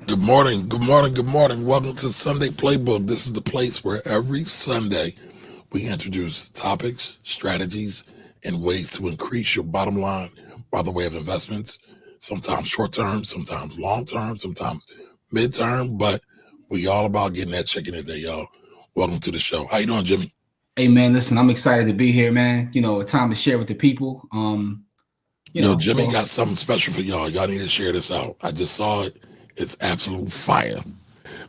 Good morning, good morning, good morning. Welcome to Sunday Playbook. This is the place where every Sunday we introduce topics, strategies, and ways to increase your bottom line by the way of investments. Sometimes short term, sometimes long term, sometimes mid term, but we all about getting that chicken in there, y'all. Welcome to the show. How you doing, Jimmy? Hey man, listen, I'm excited to be here, man. A time to share with the people. Jimmy got something special for y'all. Y'all need to share this out. I just saw it. It's absolute fire.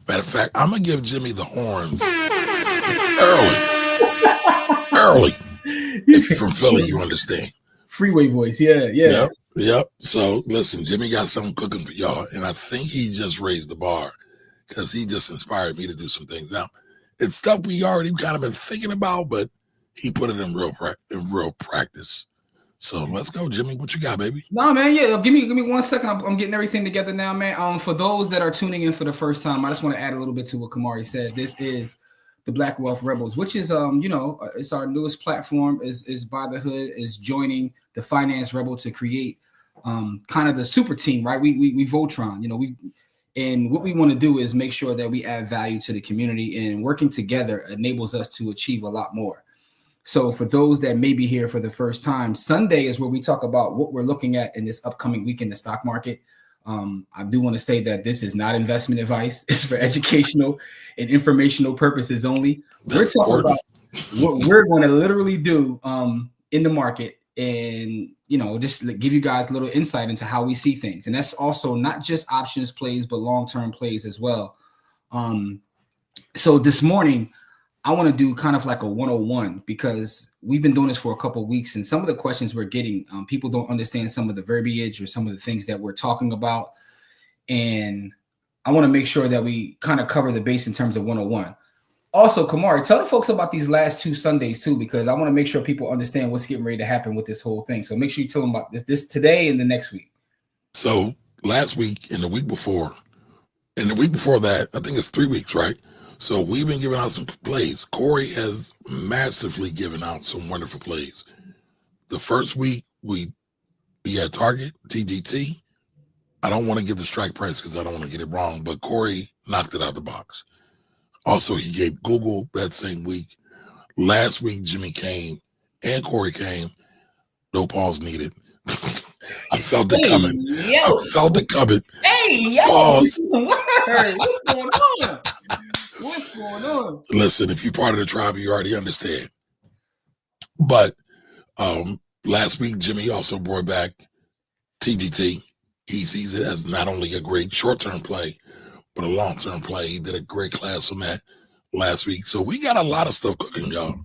Matter of fact, I'm gonna give Jimmy the horns early. Early. If you're from Philly, you understand. Freeway voice, yeah. Yep. So listen, Jimmy got something cooking for y'all, and I think he just raised the bar because he just inspired me to do some things. Now, it's stuff we already kind of been thinking about, but he put it in real practice. So let's go, Jimmy. What you got, baby? No, man, yeah. Give me 1 second. I'm getting everything together now, man. For those that are tuning in for the first time, I just want to add a little bit to what Kamari said. This is the Black Wealth Rebels, which is it's our newest platform. Is by the hood is joining the Finance Rebel to create kind of the super team, right? We Voltron, and what we want to do is make sure that we add value to the community, and working together enables us to achieve a lot more. So for those that may be here for the first time, Sunday is where we talk about what we're looking at in this upcoming week in the stock market. I do want to say that this is not investment advice. It's for educational and informational purposes only. We're talking about what we're going to literally do in the market, and just give you guys a little insight into how we see things. And that's also not just options plays, but long-term plays as well. So this morning, I want to do kind of like a 101 because we've been doing this for a couple of weeks, and some of the questions we're getting, people don't understand some of the verbiage or some of the things that we're talking about. And I want to make sure that we kind of cover the base in terms of 101. Also, Kamari, tell the folks about these last 2 Sundays too, because I want to make sure people understand what's getting ready to happen with this whole thing. So make sure you tell them about this today and the next week. So last week and the week before that, I think it's 3 weeks, right? So we've been giving out some plays. Corey has massively given out some wonderful plays. The first week we had Target, TGT. I don't want to give the strike price because I don't want to get it wrong, but Corey knocked it out the box. Also, he gave Google that same week. Last week, Jimmy came and Corey came. No pause needed. I felt it coming. I felt it coming. Hey, yo. Pause. What's going on? What's going on? Listen, if you're part of the tribe, you already understand. But last week, Jimmy also brought back TGT. He sees it as not only a great short-term play, but a long-term play. He did a great class on that last week. So we got a lot of stuff cooking, y'all.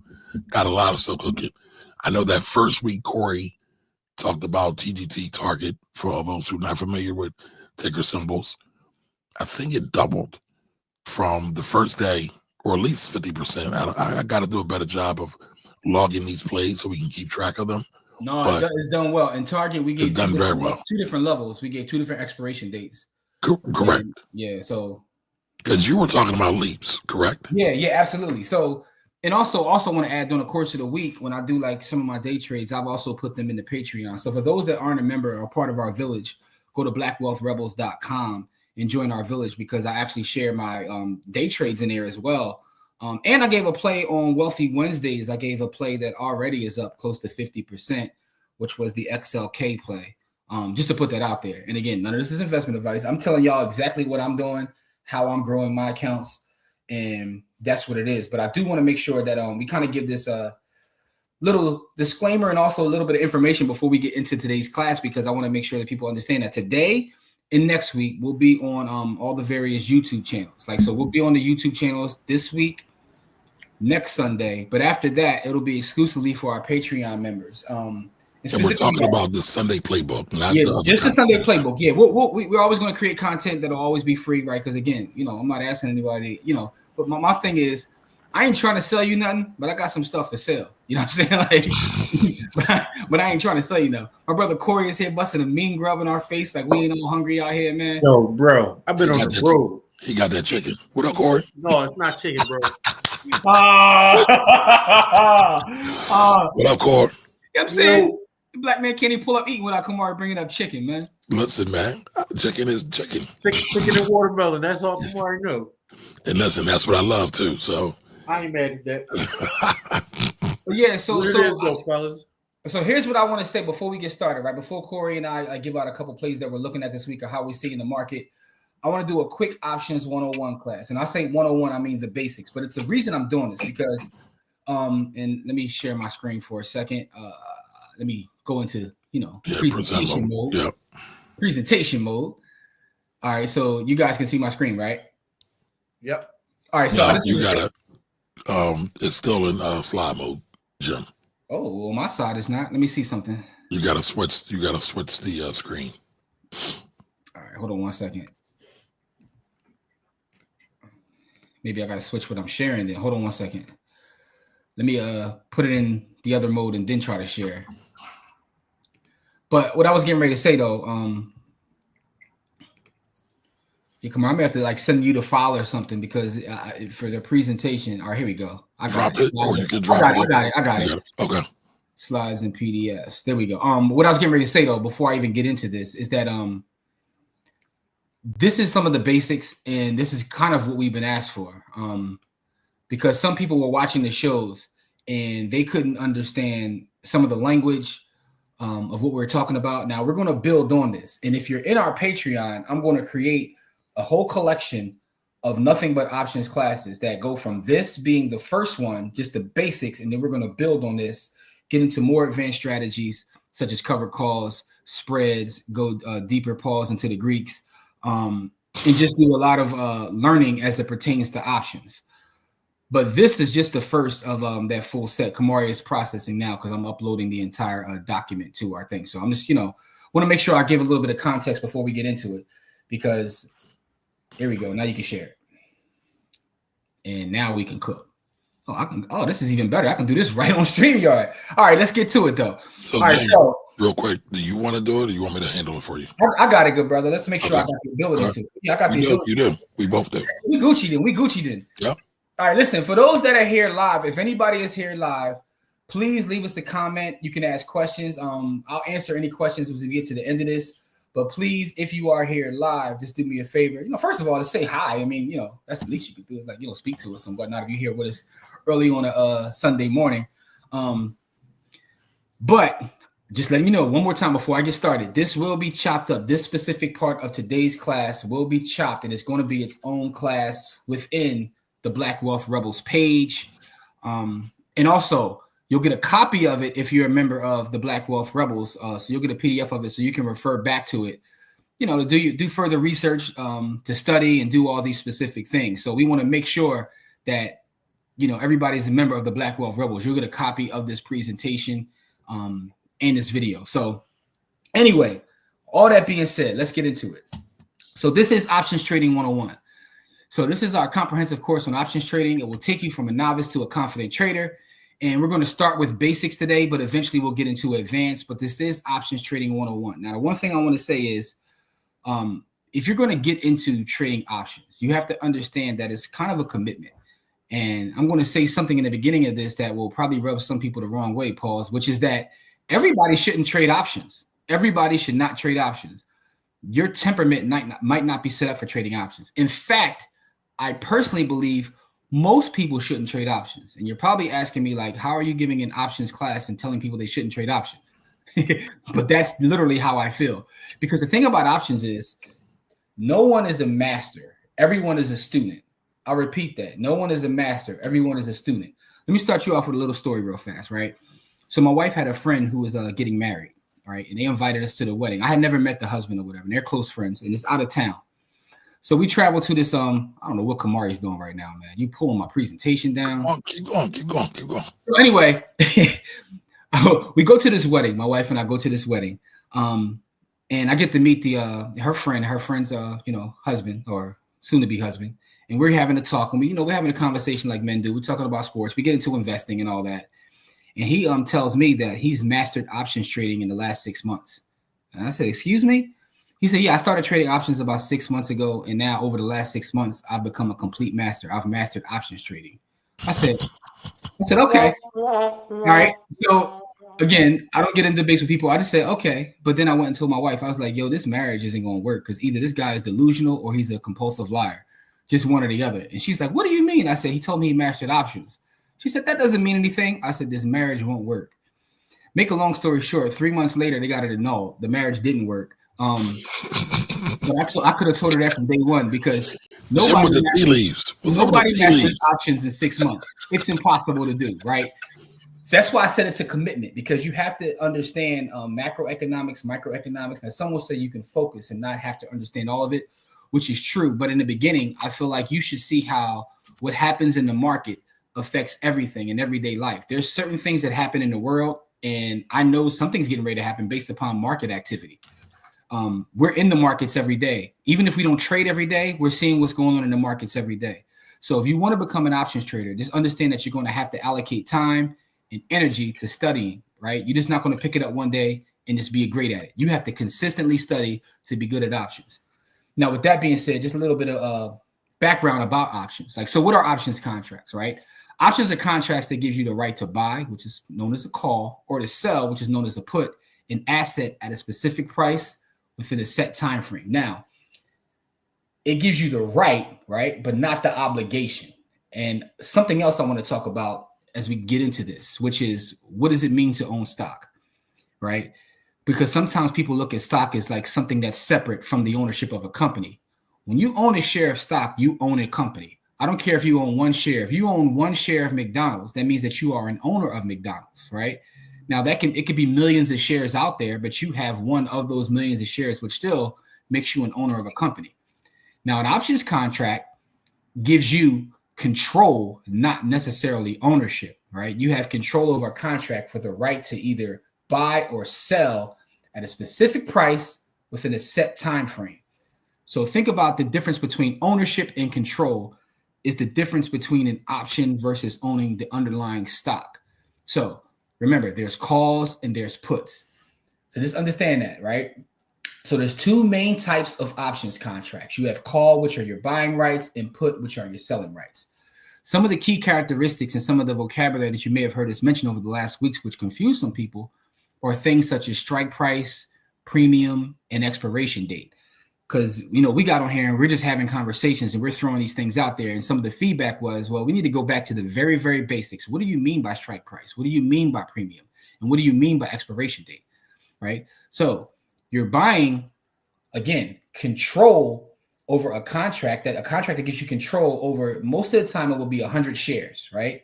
Got a lot of stuff cooking. I know that first week, Corey talked about TGT Target, for all those who are not familiar with ticker symbols. I think it doubled from the first day, or at least 50%. I got to do a better job of logging these plays so we can keep track of them. No, it's done well. In Target, we gave done very well. 2 different levels. We gave 2 different expiration dates. Correct. Yeah. So because you were talking about leaps, correct? Yeah, absolutely. So, and also want to add, during the course of the week, when I do like some of my day trades, I've also put them in the Patreon. So for those that aren't a member or part of our village, go to blackwealthrebels.com and join our village, because I actually share my day trades in there as well. And I gave a play on Wealthy Wednesdays. I gave a play that already is up close to 50%, which was the XLK play. Just to put that out there. And again, none of this is investment advice. I'm telling y'all exactly what I'm doing, how I'm growing my accounts, and that's what it is. But I do want to make sure that we kind of give this little disclaimer and also a little bit of information before we get into today's class, because I want to make sure that people understand that today and next week we'll be on all the various YouTube channels. So we'll be on the YouTube channels this week, next Sunday, but after that it'll be exclusively for our Patreon members. And we're talking about the Sunday Playbook, not the other just the Sunday Playbook. Yeah, we're always going to create content that'll always be free, right? Because again, I'm not asking anybody, but my thing is, I ain't trying to sell you nothing, but I got some stuff to sell. You know what I'm saying? But I ain't trying to sell you nothing. My brother Corey is here busting a mean grub in our face like we ain't all hungry out here, man. Yo, bro, I've been on the road. He got that chicken. What up, Corey? No, it's not chicken, bro. What up, Corey? You know what I'm saying? The black man can't even pull up eating without Kamari bringing up chicken, man. Listen, man, chicken is chicken. Chicken and watermelon. That's all Kamari know. And listen, that's what I love too. So I ain't mad at that. But yeah, so fellas. So here's what I want to say before we get started, right? Before Corey and I give out a couple plays that we're looking at this week or how we see in the market, I want to do a quick options 101 class. And I say 101, I mean the basics, but it's the reason I'm doing this because, and let me share my screen for a second. Let me go into, presentation mode. Yep. Presentation mode. All right, so you guys can see my screen, right? Yep. All right, so you got it. It's still in slide mode, Jim. Oh, well, my side is not. Let me see something. You gotta switch the screen. All right, hold on 1 second. Maybe I gotta switch what I'm sharing then. Hold on 1 second. Let me put it in the other mode and then try to share. But what I was getting ready to say though, come on, I'm gonna have to send you the file or something because for the presentation. All right, here we go. I got it. Or you can drop it. I got it. Okay. Slides and PDFs. There we go. What I was getting ready to say though, before I even get into this, is that this is some of the basics, and this is kind of what we've been asked for. Because some people were watching the shows and they couldn't understand some of the language of what we're talking about. Now we're going to build on this, and if you're in our Patreon, I'm going to create a whole collection of nothing but options classes that go from this being the first one, just the basics, and then we're going to build on this, get into more advanced strategies such as cover calls, spreads, go deeper pause into the Greeks, and just do a lot of learning as it pertains to options. But this is just the first of that full set. Kamari is processing now because I'm uploading the entire document to our thing. So I'm just, want to make sure I give a little bit of context before we get into it, because here we go. Now you can share it. And now we can cook. Oh, this is even better. I can do this right on StreamYard. All right, let's get to it though. So, all right, James, real quick, do you want to do it or you want me to handle it for you? I got it, good brother. Let's make sure I got the ability to. Yeah, I got the ability. You do. We both do. We Gucci then. Yep. All right, listen, for those that are here live, if anybody is here live, please leave us a comment. You can ask questions. I'll answer any questions as we get to the end of this. But please, if you are here live, just do me a favor. First of all, to say hi. I mean, that's the least you can do is speak to us and whatnot if you're here with us early on a Sunday morning. But just letting you know one more time before I get started, this will be chopped up. This specific part of today's class will be chopped, and it's going to be its own class within the Black Wealth Rebels page. And also, you'll get a copy of it if you're a member of the Black Wealth Rebels. So you'll get a PDF of it so you can refer back to it, to do further research, to study and do all these specific things. So we want to make sure that, everybody's a member of the Black Wealth Rebels. You'll get a copy of this presentation and this video. So anyway, all that being said, let's get into it. So this is Options Trading 101. So this is our comprehensive course on options trading. It will take you from a novice to a confident trader. And we're going to start with basics today, but eventually we'll get into advanced. But this is Options Trading 101. Now, the one thing I want to say is if you're going to get into trading options, you have to understand that it's kind of a commitment. And I'm going to say something in the beginning of this that will probably rub some people the wrong way, Pauls, which is that everybody shouldn't trade options. Everybody should not trade options. Your temperament might not be set up for trading options. In fact, I personally believe most people shouldn't trade options. And you're probably asking me, how are you giving an options class and telling people they shouldn't trade options? But that's literally how I feel. Because the thing about options is no one is a master. Everyone is a student. I'll repeat that. No one is a master. Everyone is a student. Let me start you off with a little story real fast, right? So my wife had a friend who was getting married, right? And they invited us to the wedding. I had never met the husband or whatever. And they're close friends, and it's out of town. So we traveled to this, I don't know what Kamari's doing right now, man. You pulling my presentation down. Keep going. So anyway, we go to this wedding. My wife and I go to this wedding. And I get to meet her friend's husband or soon-to-be husband. And we're having a talk. And we're having a conversation like men do. We're talking about sports. We get into investing and all that. And he tells me that he's mastered options trading in the last 6 months. And I said, excuse me? He said, yeah, I started trading options about 6 months ago. And now over the last 6 months, I've become a complete master. I've mastered options trading. I said, okay. All right. So again, I don't get in debates with people. I just say, okay. But then I went and told my wife, I was like, yo, this marriage isn't going to work because either this guy is delusional or he's a compulsive liar. Just one or the other. And she's like, what do you mean? I said, he told me he mastered options. She said, that doesn't mean anything. I said, this marriage won't work. Make a long story short, 3 months later, they got it annulled. The marriage didn't work. But actually, I could have told her that from day one because nobody masters options in 6 months. It's impossible to do, right? So that's why I said it's a commitment because you have to understand macroeconomics, microeconomics. Now, some will say you can focus and not have to understand all of it, which is true. But in the beginning, I feel like you should see how what happens in the market affects everything in everyday life. There's certain things that happen in the world, and I know something's getting ready to happen based upon market activity. We're in the markets every day. Even if we don't trade every day, we're seeing what's going on in the markets every day. So if you want to become an options trader, just understand that you're going to have to allocate time and energy to studying, right? You're just not going to pick it up one day and just be great at it. You have to consistently study to be good at options. Now, with that being said, just a little bit of background about options. Like, so what are options contracts, right? Options are contracts that gives you the right to buy, which is known as a call, or to sell, which is known as a put, an asset at a specific price within a set time frame. Now, it gives you the right, but not the obligation. And something else I want to talk about as we get into this, which is what does it mean to own stock, right? Because sometimes people look at stock as like something that's separate from the ownership of a company. When you own a share of stock, you own a company. I don't care if you own one share. If you own one share of McDonald's, that means that you are an owner of McDonald's, right? Now it could be millions of shares out there, but you have one of those millions of shares, which still makes you an owner of a company. Now, an options contract gives you control, not necessarily ownership, right? You have control over a contract for the right to either buy or sell at a specific price within a set time frame. So think about the difference between ownership and control is the difference between an option versus owning the underlying stock. So remember, there's calls and there's puts. So just understand that, right? So there's two main types of options contracts. You have call, which are your buying rights, and put, which are your selling rights. Some of the key characteristics and some of the vocabulary that you may have heard us mention over the last weeks, which confuse some people, are things such as strike price, premium, and expiration date. Because, we got on here and we're just having conversations and we're throwing these things out there. And some of the feedback was, well, we need to go back to the very, very basics. What do you mean by strike price? What do you mean by premium? And what do you mean by expiration date? Right? So you're buying, again, control over a contract that gives you control over, most of the time it will be 100 shares, right?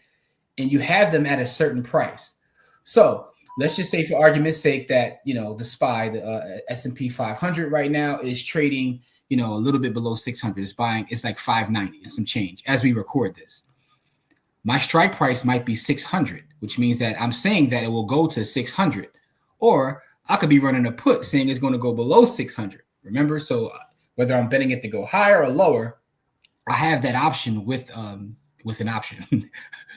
And you have them at a certain price. So let's just say, for argument's sake, that the SPY, the S&P 500 right now is trading, a little bit below 600. It's like 590 and some change as we record this. My strike price might be 600, which means that I'm saying that it will go to 600, or I could be running a put saying it's going to go below 600. Remember, so whether I'm betting it to go higher or lower, I have that option with an option,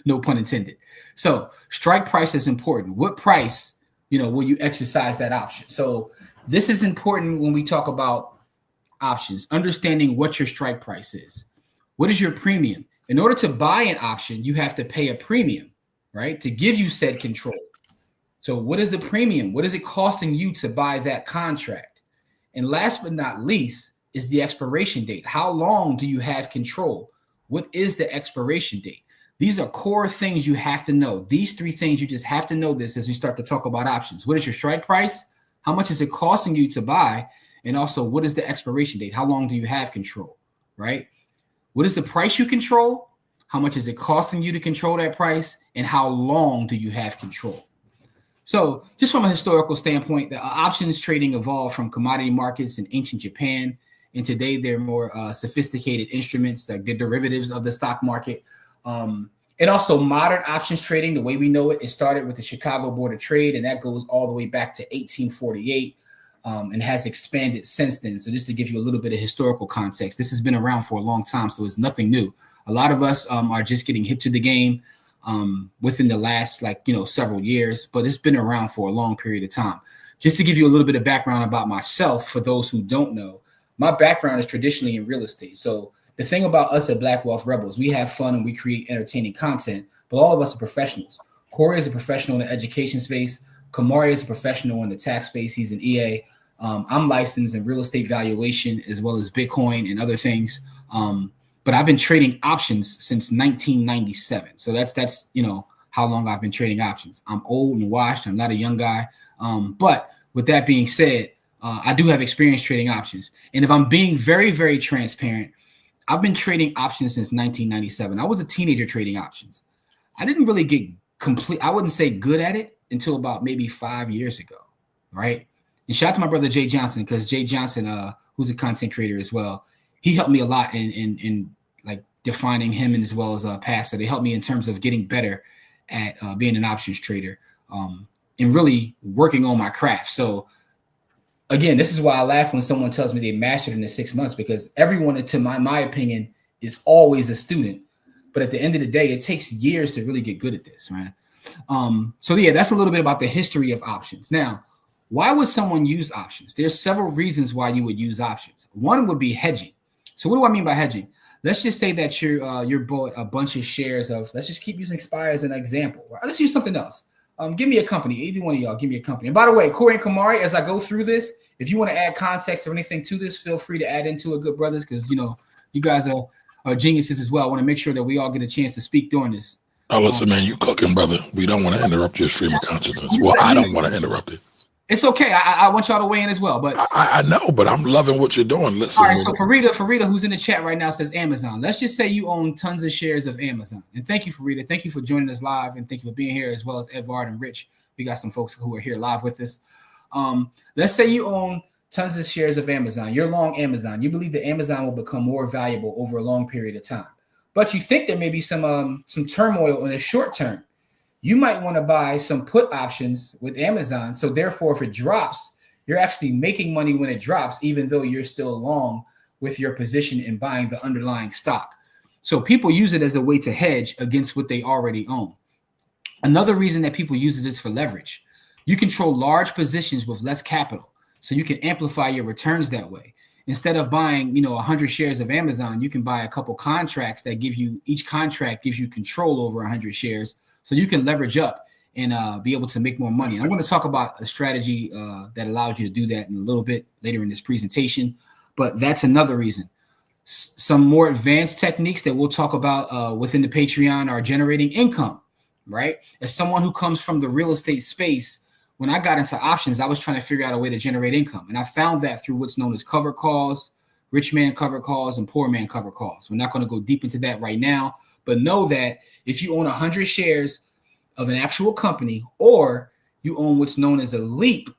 no pun intended. So strike price is important. What price, will you exercise that option? So this is important when we talk about options, understanding what your strike price is. What is your premium? In order to buy an option, you have to pay a premium, right? To give you said control. So what is the premium? What is it costing you to buy that contract? And last but not least is the expiration date. How long do you have control? What is the expiration date? These are core things you have to know. These three things, you just have to know this as we start to talk about options. What is your strike price? How much is it costing you to buy? And also, what is the expiration date? How long do you have control, right? What is the price you control? How much is it costing you to control that price? And how long do you have control? So just from a historical standpoint, the options trading evolved from commodity markets in ancient Japan. And today they're more sophisticated instruments, like the derivatives of the stock market. And also modern options trading, the way we know it started with the Chicago Board of Trade, and that goes all the way back to 1848 and has expanded since then. So just to give you a little bit of historical context, this has been around for a long time, so it's nothing new. A lot of us are just getting hip to the game within the last several years, but it's been around for a long period of time. Just to give you a little bit of background about myself, for those who don't know, my background is traditionally in real estate. So the thing about us at Black Wealth Rebels, we have fun and we create entertaining content, but all of us are professionals. Corey is a professional in the education space. Kamari is a professional in the tax space. He's an EA. I'm licensed in real estate valuation as well as Bitcoin and other things. But I've been trading options since 1997. So that's how long I've been trading options. I'm old and washed. I'm not a young guy. But with that being said, I do have experience trading options. And if I'm being very, very transparent, I've been trading options since 1997. I was a teenager trading options. I didn't really get I wouldn't say good at it until about maybe 5 years ago, right? And shout out to my brother Jay Johnson, because Jay Johnson, who's a content creator as well, he helped me a lot in like defining him, and as well as Pastor. They helped me in terms of getting better at being an options trader and really working on my craft. So again, this is why I laugh when someone tells me they mastered in the 6 months, because everyone, to my opinion, is always a student. But at the end of the day, it takes years to really get good at this, right? So yeah, that's a little bit about the history of options. Now, why would someone use options? There's several reasons why you would use options. One would be hedging. So what do I mean by hedging? Let's just say that you're bought a bunch of shares of, let's just keep using SPY as an example. Let's use something else. Give me a company. Either one of y'all, give me a company. And by the way, Corey and Kamari, as I go through this, if you want to add context or anything to this, feel free to add into it, good brothers, because you guys are geniuses as well. I want to make sure that we all get a chance to speak during this. Oh, listen, man, you cooking, brother. We don't want to interrupt your stream of consciousness. Well, I don't want to interrupt it. It's okay. I want y'all to weigh in as well. But I know, but I'm loving what you're doing. Listen. All right, so Farida, who's in the chat right now, says Amazon. Let's just say you own tons of shares of Amazon. And thank you, Farida. Thank you for joining us live, and thank you for being here, as well as Edvard and Rich. We got some folks who are here live with us. Let's say you own tons of shares of Amazon. You're long Amazon. You believe that Amazon will become more valuable over a long period of time. But you think there may be some turmoil in the short term. You might want to buy some put options with Amazon. So therefore, if it drops, you're actually making money when it drops, even though you're still long with your position in buying the underlying stock. So people use it as a way to hedge against what they already own. Another reason that people use it is for leverage. You control large positions with less capital, so you can amplify your returns that way. Instead of buying, 100 shares of Amazon, you can buy a couple contracts that each contract gives you control over 100 shares. So you can leverage up and be able to make more money. I'm going to talk about a strategy that allows you to do that in a little bit later in this presentation, but that's another reason. Some more advanced techniques that we'll talk about within the Patreon are generating income, right? As someone who comes from the real estate space, when I got into options, I was trying to figure out a way to generate income. And I found that through what's known as cover calls, rich man cover calls, and poor man cover calls. We're not going to go deep into that right now. But know that if you own 100 shares of an actual company, or you own what's known as a LEAP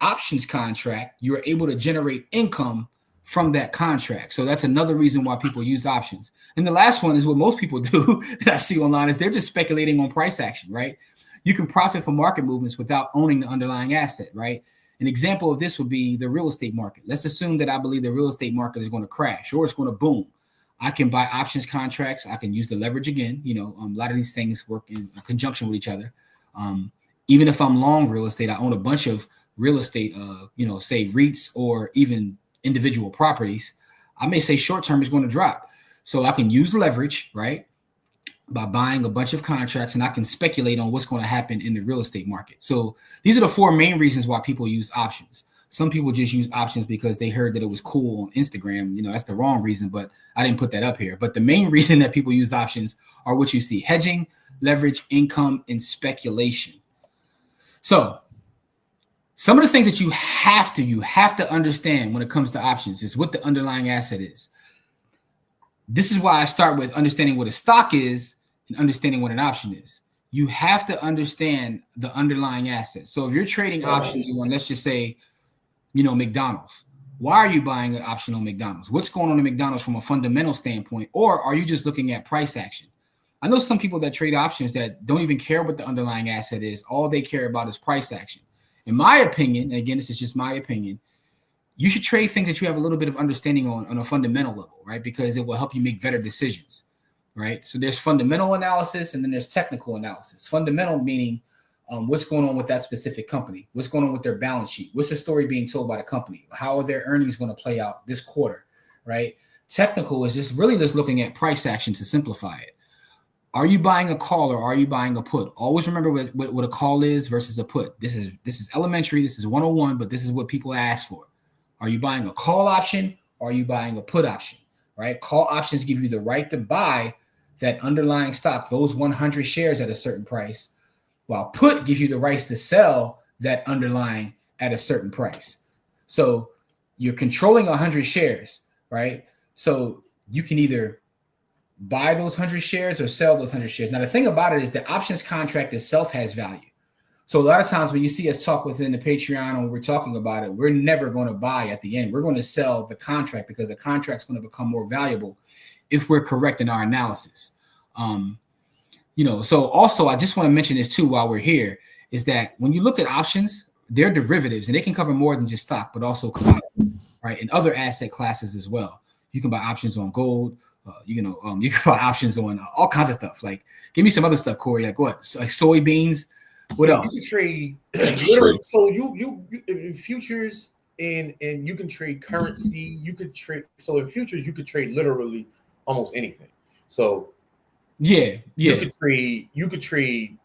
options contract, you're able to generate income from that contract. So that's another reason why people use options. And the last one is what most people do that I see online is they're just speculating on price action, right? You can profit from market movements without owning the underlying asset, right? An example of this would be the real estate market. Let's assume that I believe the real estate market is going to crash or it's going to boom. I can buy options contracts. I can use the leverage again. A lot of these things work in conjunction with each other. Even if I'm long real estate, I own a bunch of real estate, say REITs or even individual properties. I may say short term is going to drop. So I can use leverage, right, by buying a bunch of contracts, and I can speculate on what's going to happen in the real estate market. So these are the four main reasons why people use options. Some people just use options because they heard that it was cool on Instagram. That's the wrong reason, but I didn't put that up here. But the main reason that people use options are what you see: hedging, leverage, income, and speculation. So some of the things that you have to understand when it comes to options is what the underlying asset is. This is why I start with understanding what a stock is and understanding what an option is. You have to understand the underlying asset. So if you're trading options on, let's just say, McDonald's. Why are you buying an option on McDonald's? What's going on in McDonald's from a fundamental standpoint? Or are you just looking at price action? I know some people that trade options that don't even care what the underlying asset is. All they care about is price action. In my opinion, and again, this is just my opinion, you should trade things that you have a little bit of understanding on a fundamental level, right? Because it will help you make better decisions, right? So there's fundamental analysis and then there's technical analysis. Fundamental meaning what's going on with that specific company? What's going on with their balance sheet? What's the story being told by the company? How are their earnings going to play out this quarter, right? Technical is just looking at price action to simplify it. Are you buying a call or are you buying a put? Always remember what a call is versus a put. This is elementary. This is 101, but this is what people ask for. Are you buying a call option or are you buying a put option? Right? Call options give you the right to buy that underlying stock, those 100 shares at a certain price, while put gives you the rights to sell that underlying at a certain price. So you're controlling 100 shares, right? So you can either buy those 100 shares or sell those 100 shares. Now, the thing about it is the options contract itself has value. So a lot of times when you see us talk within the Patreon and we're talking about it, we're never going to buy at the end. We're going to sell the contract because the contract's going to become more valuable if we're correct in our analysis. So also I just want to mention this too while we're here, is that when you look at options, they're derivatives and they can cover more than just stock, but also commodities, right? And other asset classes as well. You can buy options on gold. You can buy options on all kinds of stuff. Like, give me some other stuff, Corey. Like what? So, like soybeans. What else? You can trade. So you in futures and you can trade currency. You could trade. So in futures, you could trade literally almost anything. So yeah. You could trade.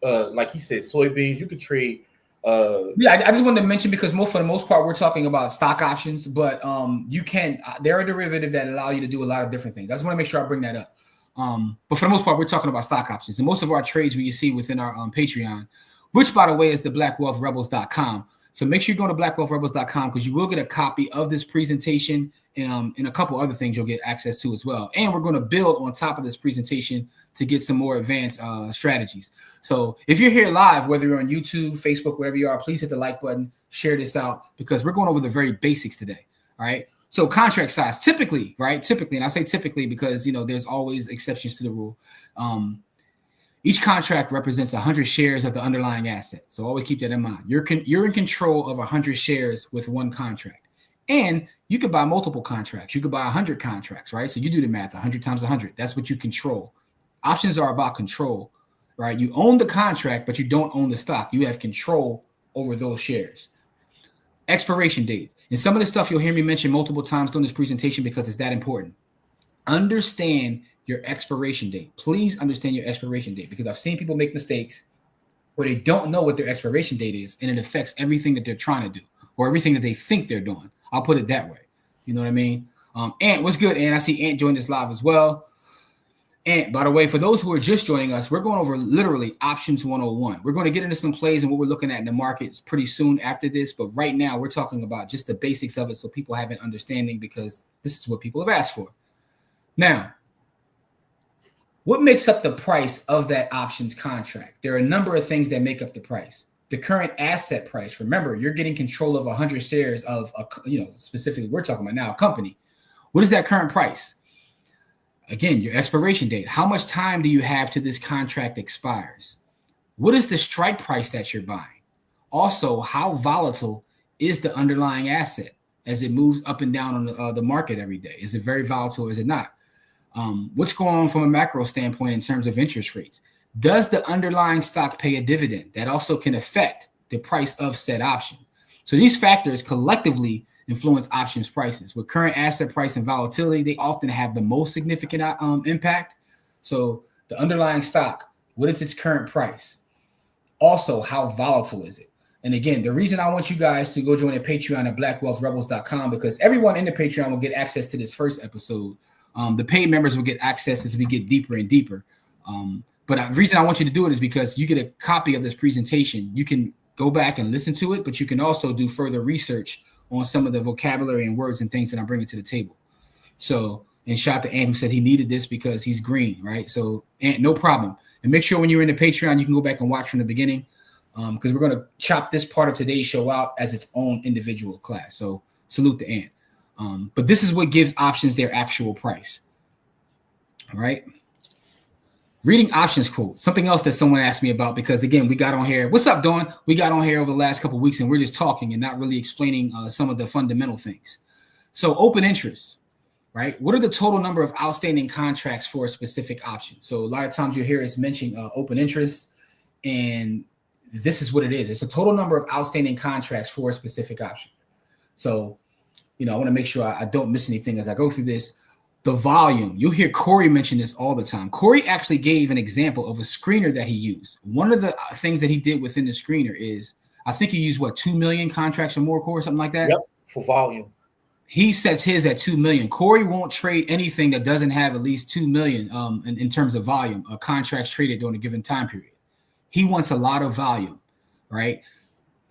Like he said, soybeans. You could trade. I just wanted to mention because for the most part we're talking about stock options, but you can they're a derivative that allow you to do a lot of different things. I just want to make sure I bring that up. But for the most part we're talking about stock options, and most of our trades you see within our Patreon, which by the way is the blackwealthrebels.com. So make sure you go to blackwealthrebels.com because you will get a copy of this presentation and a couple other things you'll get access to as well. And we're going to build on top of this presentation to get some more advanced strategies. So if you're here live, whether you're on YouTube, Facebook, wherever you are, please hit the like button, share this out because we're going over the very basics today. All right. So contract size, typically, and I say typically because, there's always exceptions to the rule. Each contract represents 100 shares of the underlying asset. So always keep that in mind. You're in control of 100 shares with one contract. And you could buy multiple contracts. You could buy 100 contracts, right? So you do the math, 100 times 100. That's what you control. Options are about control, right? You own the contract, but you don't own the stock. You have control over those shares. Expiration date. And some of the stuff you'll hear me mention multiple times during this presentation because it's that important. Understand your expiration date. Please understand your expiration date because I've seen people make mistakes where they don't know what their expiration date is and it affects everything that they're trying to do or everything that they think they're doing. I'll put it that way. You know what I mean? Ant, what's good, Ant? I see Ant joined us live as well. And by the way, for those who are just joining us, we're going over literally options 101. We're going to get into some plays and what we're looking at in the markets pretty soon after this. But right now we're talking about just the basics of it so people have an understanding because this is what people have asked for. Now, what makes up the price of that options contract? There are a number of things that make up the price. The current asset price. Remember, you're getting control of 100 shares of, specifically we're talking about now, a company. What is that current price? Again, your expiration date. How much time do you have till this contract expires? What is the strike price that you're buying? Also, how volatile is the underlying asset as it moves up and down on the market every day? Is it very volatile or is it not? What's going on from a macro standpoint in terms of interest rates? Does the underlying stock pay a dividend? That also can affect the price of said option. So these factors collectively influence options prices. With current asset price and volatility, they often have the most significant impact. So the underlying stock, what is its current price? Also, how volatile is it? And again, the reason I want you guys to go join the Patreon at blackwealthrebels.com because everyone in the Patreon will get access to this first episode. The paid members will get access as we get deeper and deeper. But the reason I want you to do it is because you get a copy of this presentation. You can go back and listen to it, but you can also do further research on some of the vocabulary and words and things that I'm bringing to the table. So, and shout out to Ant who said he needed this because he's green, right? So, Ant, no problem. And make sure when you're in the Patreon, you can go back and watch from the beginning because we're going to chop this part of today's show out as its own individual class. So, salute to Ant. But this is what gives options their actual price. All right. Reading options quote, something else that someone asked me about, because again, we got on here. What's up, Dawn? We got on here over the last couple of weeks and we're just talking and not really explaining some of the fundamental things. So open interest, right? What are the total number of outstanding contracts for a specific option? So a lot of times you hear us mention open interest, and this is what it is. It's a total number of outstanding contracts for a specific option. So, I want to make sure I don't miss anything as I go through this. the volume. You'll hear Corey mention this all the time. Corey actually gave an example of a screener that he used. One of the things that he did within the screener is, I think he used 2 million contracts or more, Corey, something like that. Yep, for volume. He sets his at 2 million. Corey won't trade anything that doesn't have at least 2 million in terms of volume, contracts traded during a given time period. He wants a lot of volume, right?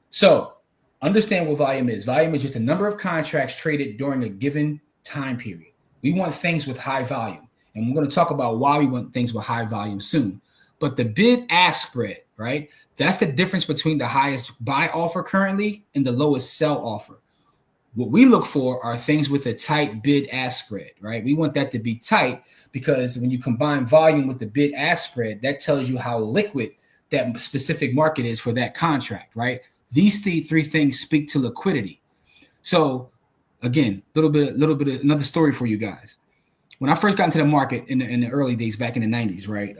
So understand what volume is. Volume is just the number of contracts traded during a given time period. We want things with high volume. And we're going to talk about why we want things with high volume soon. But the bid-ask spread, right? That's the difference between the highest buy offer currently and the lowest sell offer. What we look for are things with a tight bid-ask spread, right? We want that to be tight because when you combine volume with the bid-ask spread, that tells you how liquid that specific market is for that contract, right? These three things speak to liquidity. So again, little bit of another story for you guys. When I first got into the market in the early days, back in the 90s, right?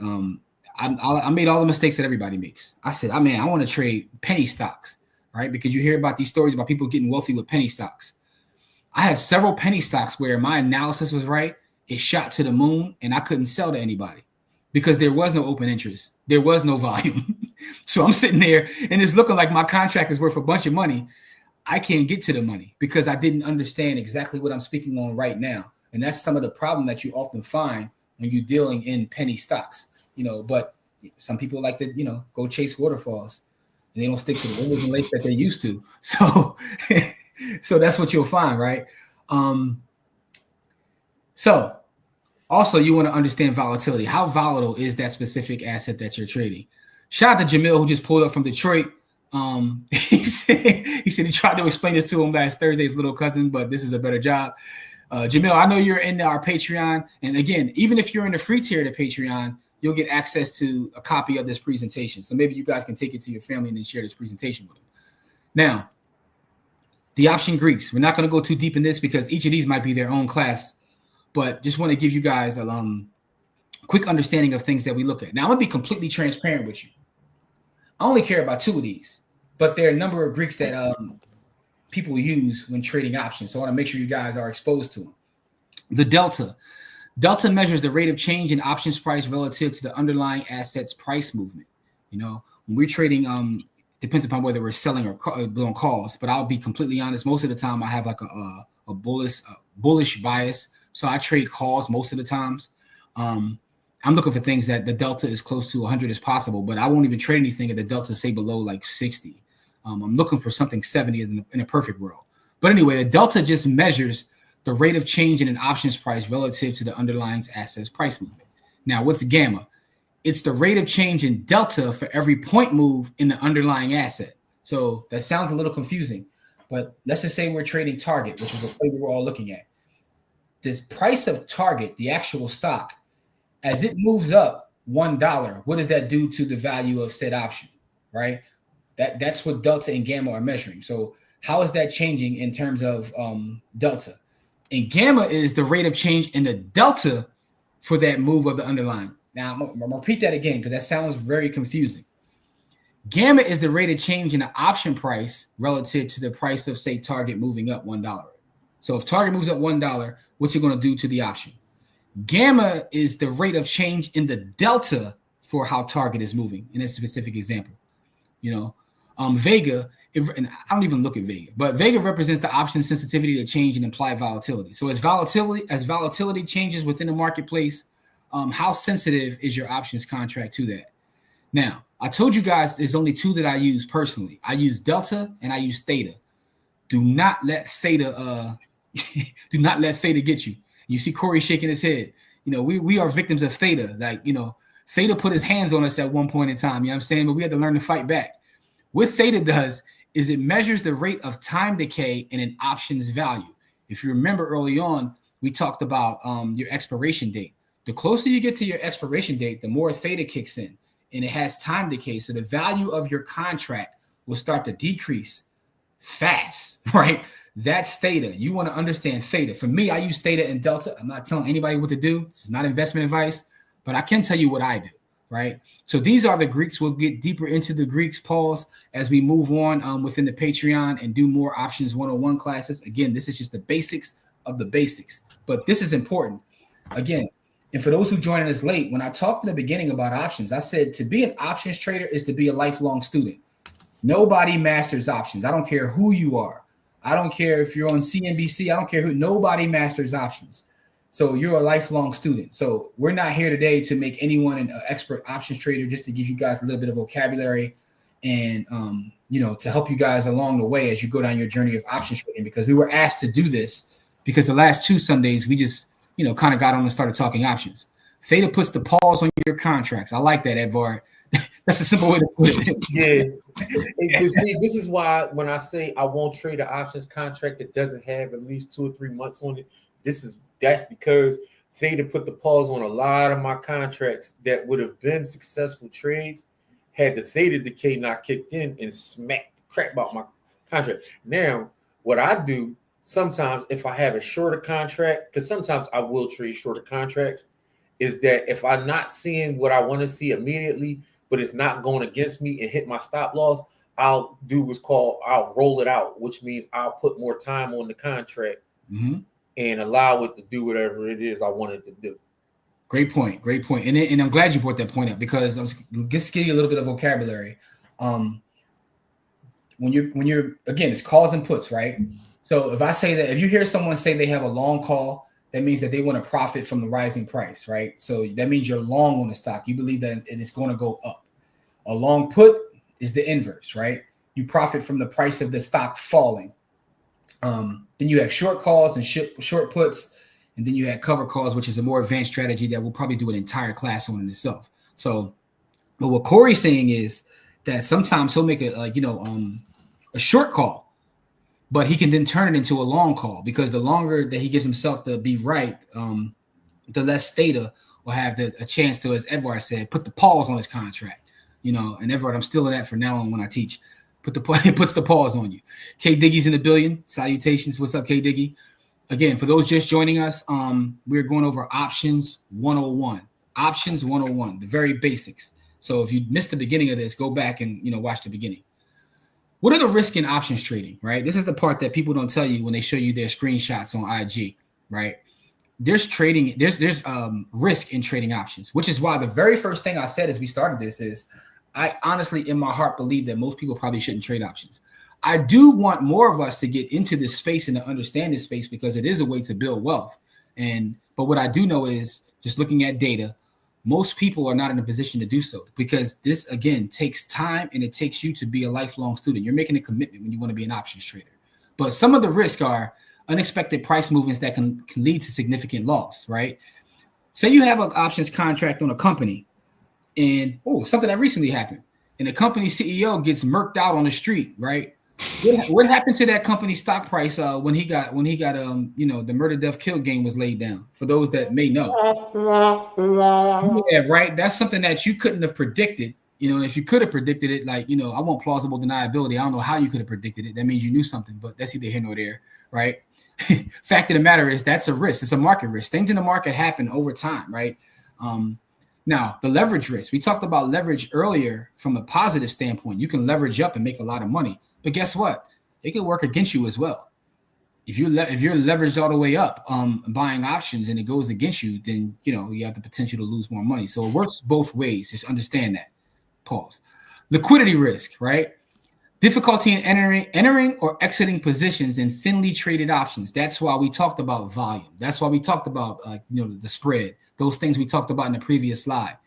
I made all the mistakes that everybody makes. I said, I want to trade penny stocks, right? Because you hear about these stories about people getting wealthy with penny stocks. I had several penny stocks where my analysis was right. It shot to the moon and I couldn't sell to anybody because there was no open interest. There was no volume. So I'm sitting there and it's looking like my contract is worth a bunch of money. I can't get to the money because I didn't understand exactly what I'm speaking on right now. And that's some of the problem that you often find when you're dealing in penny stocks, but some people like to, go chase waterfalls and they don't stick to the rivers and lakes that they used to. So, so that's what you'll find, right? So also you want to understand volatility. How volatile is that specific asset that you're trading? Shout out to Jamil who just pulled up from Detroit. He said he tried to explain this to him last Thursday, his little cousin, but this is a better job. Jamil, I know you're in our Patreon. And again, even if you're in the free tier of the Patreon, you'll get access to a copy of this presentation. So maybe you guys can take it to your family and then share this presentation with them. Now, the option Greeks. We're not going to go too deep in this because each of these might be their own class, but just want to give you guys a quick understanding of things that we look at. Now, I'm going to be completely transparent with you. I only care about 2 of these, but there are a number of Greeks that people use when trading options. So I want to make sure you guys are exposed to them. The delta. Delta measures the rate of change in options price relative to the underlying asset's price movement. When we're trading, depends upon whether we're selling or doing calls, but I'll be completely honest. Most of the time I have like a bullish bias. So I trade calls most of the times. I'm looking for things that the delta is close to 100 as possible, but I won't even trade anything if the delta say below like 60. I'm looking for something 70 in a perfect world. But anyway, the delta just measures the rate of change in an options price relative to the underlying asset's price movement. Now, what's gamma? It's the rate of change in delta for every point move in the underlying asset. So that sounds a little confusing, but let's just say we're trading Target, which is the play we're all looking at. This price of Target, the actual stock, as it moves up $1, what does that do to the value of said option, right? That's what delta and gamma are measuring. So how is that changing in terms of delta? And gamma is the rate of change in the delta for that move of the underlying. Now, I'm going to repeat that again because that sounds very confusing. Gamma is the rate of change in the option price relative to the price of, say, Target moving up $1. So if Target moves up $1, what's it going to do to the option? Gamma is the rate of change in the delta for how Target is moving in a specific example. Vega, and I don't even look at Vega, but Vega represents the option sensitivity to change and implied volatility. So as volatility changes within the marketplace, how sensitive is your options contract to that? Now, I told you guys there's only 2 that I use personally. I use delta and I use theta. Do not let theta get you. You see Corey shaking his head. We are victims of theta. Theta put his hands on us at one point in time. You know what I'm saying? But we had to learn to fight back. What theta does is it measures the rate of time decay in an option's value. If you remember early on, we talked about your expiration date. The closer you get to your expiration date, the more theta kicks in, and it has time decay. So the value of your contract will start to decrease fast, right? That's theta. You want to understand theta. For me, I use theta and delta. I'm not telling anybody what to do. This is not investment advice, but I can tell you what I do, right? So these are the Greeks. We'll get deeper into the Greeks, Pauls, as we move on within the Patreon and do more options 101 classes. Again, this is just the basics of the basics, but this is important. Again, and for those who joined us late, when I talked in the beginning about options, I said to be an options trader is to be a lifelong student. Nobody masters options. I don't care who you are. I don't care if you're on CNBC. I don't care who. Nobody masters options. So you're a lifelong student. So we're not here today to make anyone an expert options trader, just to give you guys a little bit of vocabulary and, to help you guys along the way as you go down your journey of options trading, because we were asked to do this because the last 2 Sundays we just, kind of got on and started talking options. Theta puts the pause on your contracts. I like that, Edvard. That's a simple way to put it. Yeah. See, this is why when I say I won't trade an options contract that doesn't have at least 2 or 3 months on it, that's because Theta put the pause on a lot of my contracts that would have been successful trades had the Theta decay not kicked in and smacked the crap about my contract. Now, what I do sometimes if I have a shorter contract, because sometimes I will trade shorter contracts, is that if I'm not seeing what I want to see immediately, but it's not going against me and hit my stop loss, I'll do what's called, I'll roll it out, which means I'll put more time on the contract and allow it to do whatever it is I want it to do. Great point. And I'm glad you brought that point up, because I'm just give you a little bit of vocabulary. When you're again, it's calls and puts, right? So if I say that, if you hear someone say they have a long call, that means that they want to profit from the rising price, right? So that means you're long on the stock. You believe that it's going to go up. A long put is the inverse, right? You profit from the price of the stock falling. Then you have short calls and short puts, and then you have cover calls, which is a more advanced strategy that we'll probably do an entire class on in itself. So, but what Corey's saying is that sometimes he'll make a short call, but he can then turn it into a long call, because the longer that he gives himself to be right, the less Theta will have a chance to, as Edvard said, put the pause on his contract. And Edvard, I'm still in that for now on when I teach. It puts the pause on you. K Diggy's in the building. Salutations. What's up, K Diggy? Again, for those just joining us, we're going over options 101. Options 101, the very basics. So if you missed the beginning of this, go back and watch the beginning. What are the risks in options trading, right? This is the part that people don't tell you when they show you their screenshots on IG, right? There's risk in trading options, which is why the very first thing I said as we started this is I honestly, in my heart, believe that most people probably shouldn't trade options. I do want more of us to get into this space and to understand this space, because it is a way to build wealth. But what I do know is, just looking at data, most people are not in a position to do so, because this, again, takes time, and it takes you to be a lifelong student. You're making a commitment when you want to be an options trader. But some of the risks are unexpected price movements that can lead to significant loss, right? Say you have an options contract on a company, and something that recently happened, and the company CEO gets murked out on the street, right? What happened to that company's stock price when he got the murder, death, kill game was laid down? For those that may know, yeah, right. That's something that you couldn't have predicted. If you could have predicted it, I want plausible deniability. I don't know how you could have predicted it. That means you knew something, but that's either here nor there, right? Fact of the matter is, that's a risk. It's a market risk. Things in the market happen over time, right? Now, the leverage risk. We talked about leverage earlier from a positive standpoint. You can leverage up and make a lot of money. But guess what? It can work against you as well. If you're leveraged all the way up, buying options, and it goes against you, then you have the potential to lose more money. So it works both ways. Just understand that. Pause. Liquidity risk, right? Difficulty in entering or exiting positions in thinly traded options. That's why we talked about volume. That's why we talked about the spread. Those things we talked about in the previous slide.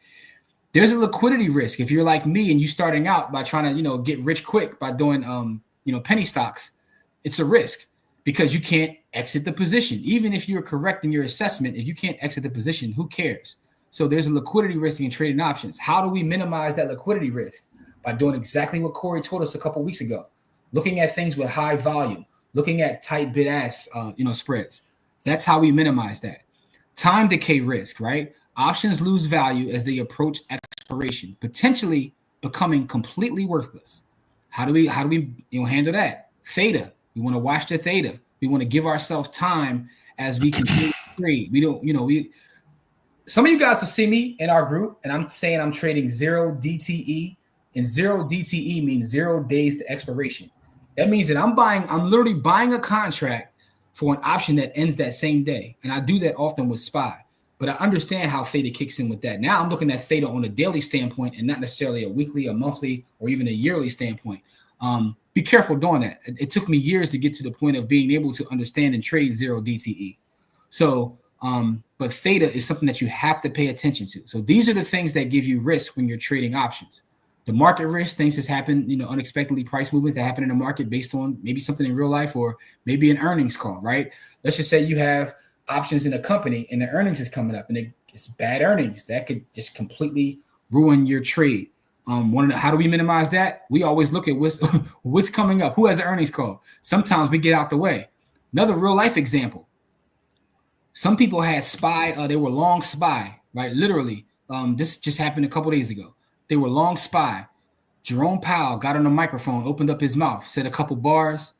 There's a liquidity risk if you're like me and you're starting out by trying to get rich quick by doing penny stocks. It's a risk, because you can't exit the position. Even if you're correct in your assessment, if you can't exit the position, who cares? So there's a liquidity risk in trading options. How do we minimize that liquidity risk? By doing exactly what Corey told us a couple of weeks ago, looking at things with high volume, looking at tight bid-ask spreads. That's how we minimize that. Time decay risk, right? Options lose value as they approach expiration, potentially becoming completely worthless. How do we handle that? Theta. We want to watch the theta. We want to give ourselves time as we continue to trade. Some of you guys will see me in our group, and I'm saying I'm trading 0 DTE, and 0 DTE means 0 days to expiration. That means that I'm literally buying a contract for an option that ends that same day. And I do that often with SPY. But I understand how theta kicks in with that. Now I'm looking at theta on a daily standpoint and not necessarily a weekly, a monthly, or even a yearly standpoint. Be careful doing that. It took me years to get to the point of being able to understand and trade 0 DTE. So, but theta is something that you have to pay attention to. So these are the things that give you risk when you're trading options. The market risk, things that's happened, unexpectedly price movements that happen in the market based on maybe something in real life or maybe an earnings call, right? Let's just say you have options in a company and the earnings is coming up and it's bad earnings. That could just completely ruin your trade. How do we minimize that? We always look at what's coming up. Who has an earnings call? Sometimes we get out the way. Another real life example. Some people had SPY. They were long SPY, right? Literally. This just happened a couple days ago. They were long SPY. Jerome Powell got on the microphone, opened up his mouth, said a couple bars,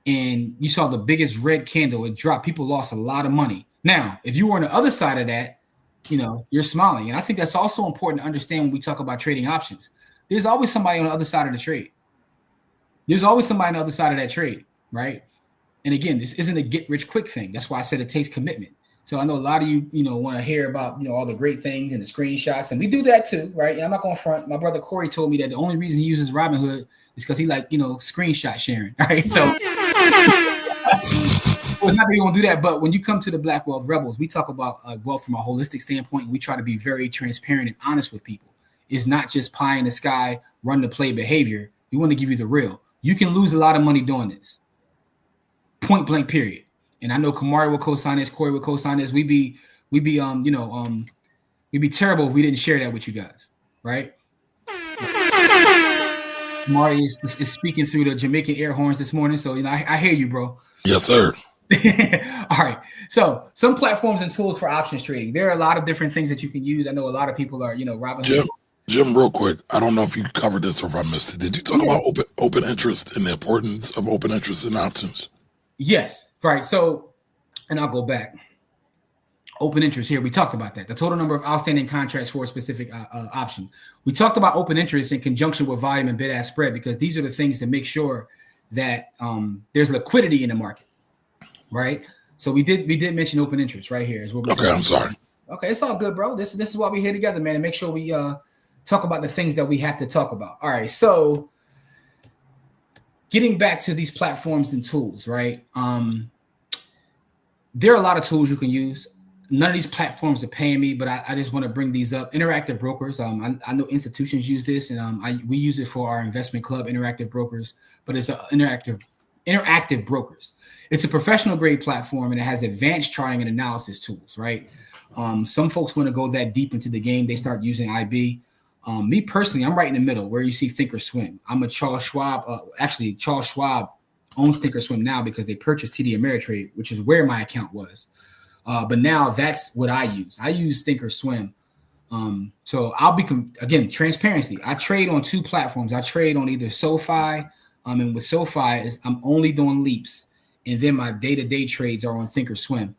and you saw the biggest red candle. It dropped. People lost a lot of money. Now, if you were on the other side of that, you're smiling. And I think that's also important to understand when we talk about trading options. There's always somebody on the other side of the trade. There's always somebody on the other side of that trade, right? And again, this isn't a get rich quick thing. That's why I said it takes commitment. So I know a lot of you, want to hear about, all the great things and the screenshots, and we do that too, right? And I'm not going to front. My brother Corey told me that the only reason he uses Robinhood is because he screenshot sharing, right? So well, not that we won't do that, but when you come to the Black Wealth Rebels, we talk about wealth from a holistic standpoint. And we try to be very transparent and honest with people. It's not just pie in the sky, run the play behavior. We want to give you the real. You can lose a lot of money doing this. Point blank, period. And I know Kamari will co-sign this, Corey will co-sign this. We'd be terrible if we didn't share that with you guys, right? Kamari is speaking through the Jamaican air horns this morning, so I hear you, bro. Yes, sir. All right. So some platforms and tools for options trading. There are a lot of different things that you can use. I know a lot of people are, Robinhood. Jim, real quick. I don't know if you covered this or if I missed it. Did you talk about open interest and the importance of open interest in options? Yes. Right. So, and I'll go back. Open interest here. We talked about that. The total number of outstanding contracts for a specific option. We talked about open interest in conjunction with volume and bid-ask spread because these are the things that make sure that there's liquidity in the market, right? So we did mention open interest right here. Okay, I'm sorry. Okay, it's all good, bro. This is why we're here together, man, and make sure we talk about the things that we have to talk about. All right, so getting back to these platforms and tools, right? There are a lot of tools you can use. None of these platforms are paying me, but I just want to bring these up. Interactive brokers. I know institutions use this, and we use it for our investment club, Interactive Brokers. But it's interactive brokers. It's a professional grade platform, and it has advanced charting and analysis tools. Right. Some folks want to go that deep into the game. They start using IB. Me personally, I'm right in the middle where you see Thinkorswim. I'm a Charles Schwab. Actually, Charles Schwab owns Thinkorswim now because they purchased TD Ameritrade, which is where my account was. But now that's what I use. I use Thinkorswim. So I'll be, again, transparency. I trade on two platforms. I trade on either SoFi, and with SoFi, I'm only doing leaps. And then my day-to-day trades are on Thinkorswim,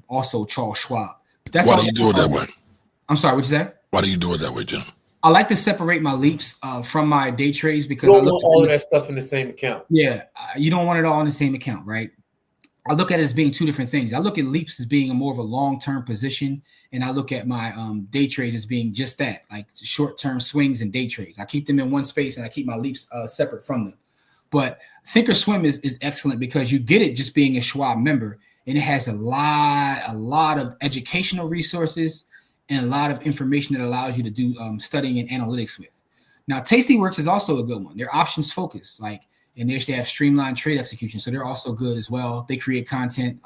also Charles Schwab. Why do you do it that way? I'm sorry, what you say? Why do you do it that way, Jim? I like to separate my leaps from my day trades because you don't want all of that stuff in the same account. Yeah, you don't want it all in the same account, right? I look at it as being two different things. I look at leaps as being more of a long-term position, and I look at my day trades as being just that, like short-term swings and day trades. I keep them in one space, and I keep my leaps separate from them. But Thinkorswim is excellent because you get it just being a Schwab member, and it has a lot of educational resources and a lot of information that allows you to do studying and analytics with. Now, Tastyworks is also a good one. They're options focused, and they have streamlined trade execution. So they're also good as well. They create content